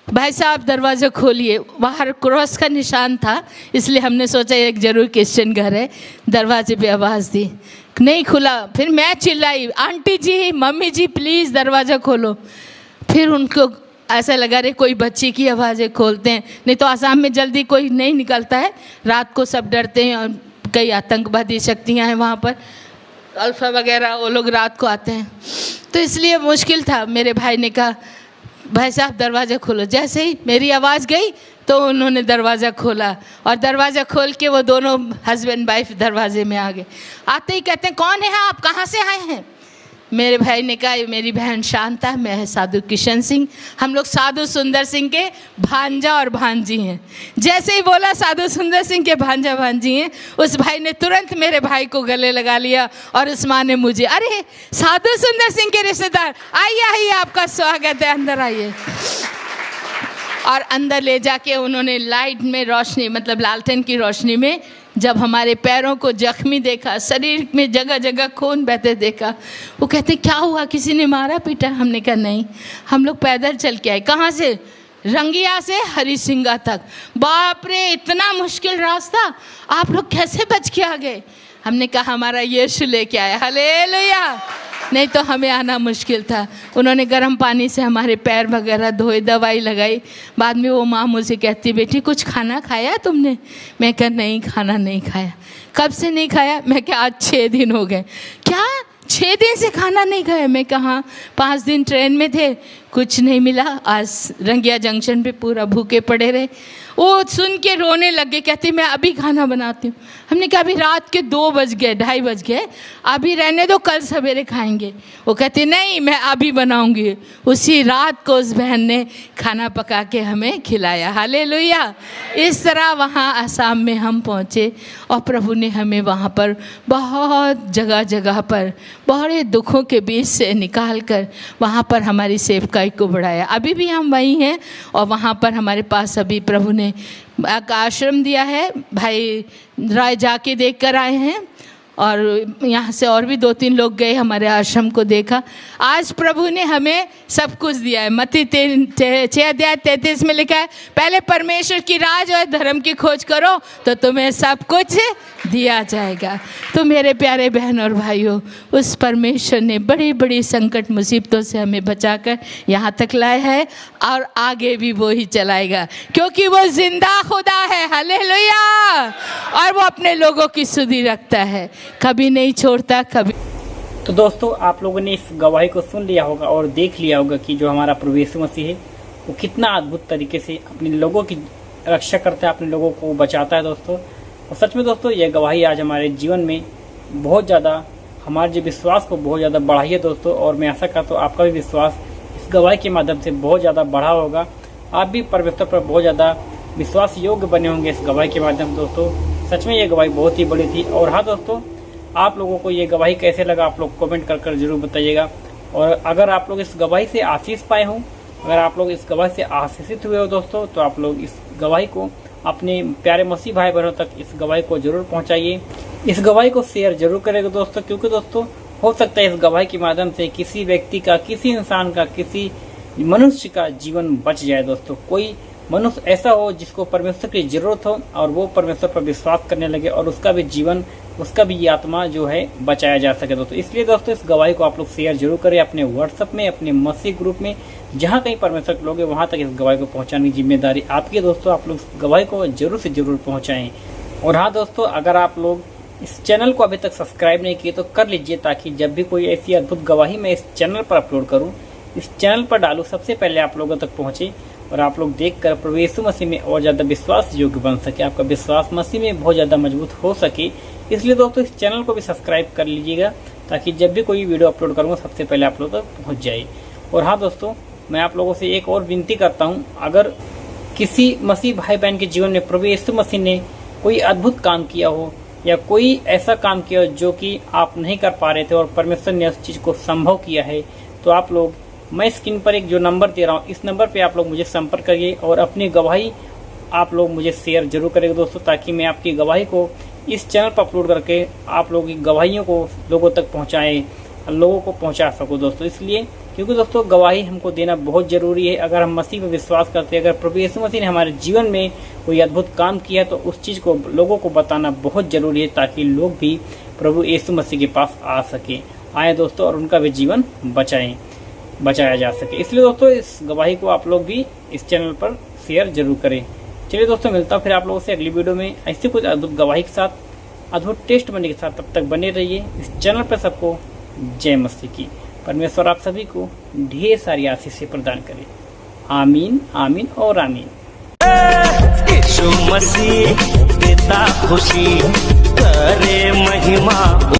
भाई साहब दरवाज़ा खोलिए। बाहर क्रॉस का निशान था, इसलिए हमने सोचा एक ज़रूर क्रिश्चियन घर है। दरवाजे पे आवाज़ दी, नहीं खुला। फिर मैं चिल्लाई, aunty ji, mummy ji, please दरवाज़ा खोलो। फिर उनको ऐसा लगा रे कोई बच्ची की आवाज़ें खोलते हैं, नहीं तो आसाम में जल्दी कोई नहीं निकलता है, रात को सब डरते हैं, और कई आतंकवादी शक्तियाँ हैं वहाँ पर, अल्फा वगैरह, वो लोग रात को आते हैं, तो इसलिए मुश्किल था। मेरे भाई ने कहा भाई साहब दरवाज़ा खोलो। जैसे ही मेरी आवाज़ गई तो उन्होंने दरवाज़ा खोला, और दरवाज़ा खोल के वो दोनों हस्बैंड वाइफ दरवाजे में आ गए। आते ही कहते हैं कौन है आप, कहाँ से आए हैं? मेरे भाई ने कहा मेरी बहन शांता, मैं साधु किशन सिंह, हम लोग साधु सुंदर सिंह के भांजा और भांजी हैं। जैसे ही बोला साधु सुंदर सिंह के भांजा भांजी हैं, उस भाई ने तुरंत मेरे भाई को गले लगा लिया, और उस माँ ने मुझे, अरे साधु सुंदर सिंह के रिश्तेदार, आइए आइए, आपका स्वागत है, अंदर आइए। और अंदर ले जाके उन्होंने लाइट में रोशनी, मतलब लालटेन की रोशनी में, जब हमारे पैरों को जख्मी देखा, शरीर में जगह जगह खून बहते देखा, वो कहते क्या हुआ, किसी ने मारा पीटा? हमने कहा नहीं, हम लोग पैदल चल के आए। कहाँ से? रंगिया से हरिसिंगा तक। बाप रे, इतना मुश्किल रास्ता, आप लोग कैसे बच के आ गए? हमने कहा हमारा यीशु लेके आया। हालेलुया। नहीं तो हमें आना मुश्किल था। उन्होंने गर्म पानी से हमारे पैर वगैरह धोए, दवाई लगाई। बाद में वो माँ मुझसे कहती, बेटी कुछ खाना खाया तुमने? मैं कहा नहीं, खाना नहीं खाया। कब से नहीं खाया? मैं क्या आज 6 दिन हो गए। क्या 6 दिन से खाना नहीं खाया? मैं कहा 5 दिन ट्रेन में थे, कुछ नहीं मिला। आज रंगिया जंक्शन पे पूरा भूखे पड़े रहे। वो सुन के रोने लगे, कहती मैं अभी खाना बनाती हूँ। हमने कहा अभी रात के 2 बज गए, 2:30 बज गए, अभी रहने दो, कल सवेरे खाएंगे। वो कहती नहीं, मैं अभी बनाऊंगी। उसी रात को उस बहन ने खाना पका के हमें खिलाया। हालेलुया। इस तरह वहाँ आसाम में हम पहुँचे और प्रभु ने हमें वहाँ पर बहुत जगह जगह पर बड़े दुखों के बीच से निकाल कर वहाँ पर हमारी सेवकाई को बढ़ाया। अभी भी हम वहीं हैं और वहाँ पर हमारे पास अभी प्रभु ने एक आश्रम दिया है। भाई राय जाके देख कर आए हैं और यहाँ से और भी 2-3 लोग गए, हमारे आश्रम को देखा। आज प्रभु ने हमें सब कुछ दिया है। मत्ती 6:33 में लिखा है, पहले परमेश्वर की राज और धर्म की खोज करो तो तुम्हें सब कुछ दिया जाएगा। तो मेरे प्यारे बहन और भाइयों, उस परमेश्वर ने बड़ी बड़ी संकट मुसीबतों से हमें बचाकर यहाँ तक लाया है और आगे भी वो ही चलाएगा, क्योंकि वो जिंदा खुदा है। हालेलुया। और वो अपने लोगों की सुधि रखता है, कभी नहीं छोड़ता, कभी। तो दोस्तों, आप लोगों ने इस गवाही को सुन लिया होगा और देख लिया होगा कि जो हमारा प्रभु यीशु मसीह है वो कितना अद्भुत तरीके से अपने लोगों की रक्षा करता है, अपने लोगों को बचाता है दोस्तों। और सच में दोस्तों, यह गवाही आज हमारे जीवन में बहुत ज़्यादा हमारे जो विश्वास को बहुत ज़्यादा बढ़ाई है दोस्तों। और मैं आशा करता हूँ आपका भी विश्वास इस गवाही के माध्यम से बहुत ज़्यादा बढ़ा होगा। आप भी परमेश्वर पर बहुत ज़्यादा विश्वास योग्य बने होंगे इस गवाही के माध्यम से दोस्तों। सच में ये गवाही बहुत ही बड़ी थी। और हाँ दोस्तों, आप लोगों को ये गवाही कैसे लगा आप लोग कमेंट कर जरूर बताइएगा। और अगर आप लोग इस गवाही से आशीष पाए हों, अगर आप लोग इस गवाही से आशीषित हुए हो दोस्तों, तो आप लोग इस गवाही को अपने प्यारे मसीह भाई बहनों तक इस गवाही को जरूर पहुंचाइए। इस गवाही को शेयर जरूर करेगा दोस्तों, क्योंकि दोस्तों हो सकता है इस गवाही के माध्यम से किसी व्यक्ति का, किसी इंसान का, किसी मनुष्य का जीवन बच जाए दोस्तों। कोई मनुष्य ऐसा हो जिसको परमेश्वर की जरूरत हो और वो परमेश्वर पर विश्वास करने लगे और उसका भी जीवन, उसका भी ये आत्मा जो है बचाया जा सके दोस्तों। इसलिए दोस्तों, इस गवाही को आप लोग शेयर जरूर करें अपने व्हाट्सएप में, अपने मसीह ग्रुप में, जहाँ कहीं परमेश्वर के लोग हैं वहाँ तक इस गवाही को पहुँचाने की जिम्मेदारी आपकी दोस्तों। आप लोग इस गवाही को जरूर से जरूर पहुँचाएं। और हाँ दोस्तों, अगर आप लोग इस चैनल को अभी तक सब्सक्राइब नहीं किए तो कर लीजिए, ताकि जब भी कोई ऐसी अद्भुत गवाही मैं इस चैनल पर अपलोड करूँ, इस चैनल पर डालूँ, सबसे पहले आप लोगों तक पहुँचे और आप लोग देखकर प्रभु यीशु मसीह में और ज़्यादा विश्वास योग्य बन सके, आपका विश्वास मसीह में बहुत ज़्यादा मजबूत हो सके। इसलिए दोस्तों, इस चैनल को भी सब्सक्राइब कर लीजिएगा, ताकि जब भी कोई वीडियो अपलोड करूँगा सबसे पहले आप लोगों तक पहुँच जाए। और हाँ दोस्तों, मैं आप लोगों से एक और विनती करता हूँ, अगर किसी मसीह भाई बहन के जीवन में प्रभु यीशु मसीह ने कोई अद्भुत काम किया हो या कोई ऐसा काम किया हो जो कि आप नहीं कर पा रहे थे और परमेश्वर ने उस चीज़ को संभव किया है, तो आप लोग, मैं स्क्रीन पर एक जो नंबर दे रहा हूँ, इस नंबर पे आप लोग मुझे संपर्क करिए और अपनी गवाही आप लोग मुझे शेयर जरूर करेंगे दोस्तों, ताकि मैं आपकी गवाही को इस चैनल पर अपलोड करके आप लोगों की गवाहियों को लोगों तक पहुँचाएँ, लोगों को पहुँचा सकूँ दोस्तों। इसलिए क्योंकि दोस्तों, गवाही हमको देना बहुत ज़रूरी है। अगर हम मसीह पर विश्वास करते हैं, अगर प्रभु यीशु मसीह ने हमारे जीवन में कोई अद्भुत काम किया है, तो उस चीज़ को लोगों को बताना बहुत ज़रूरी है, ताकि लोग भी प्रभु यीशु मसीह के पास आ सके, आए दोस्तों, और उनका भी जीवन बचाया जा सके। इसलिए दोस्तों, इस गवाही को आप लोग भी इस चैनल पर शेयर जरूर करें। चलिए दोस्तों, मिलता हूँ फिर आप लोगों से अगली वीडियो में ऐसी कुछ अद्भुत गवाही के साथ, अद्भुत टेस्ट बनने के साथ। तब तक बने रहिए इस चैनल पर। सबको जय मसीह की। परमेश्वर आप सभी को ढेर सारी आशीष प्रदान करे। आमीन, आमीन और आमीन। यीशु मसीह देता खुशी, करे महिमा।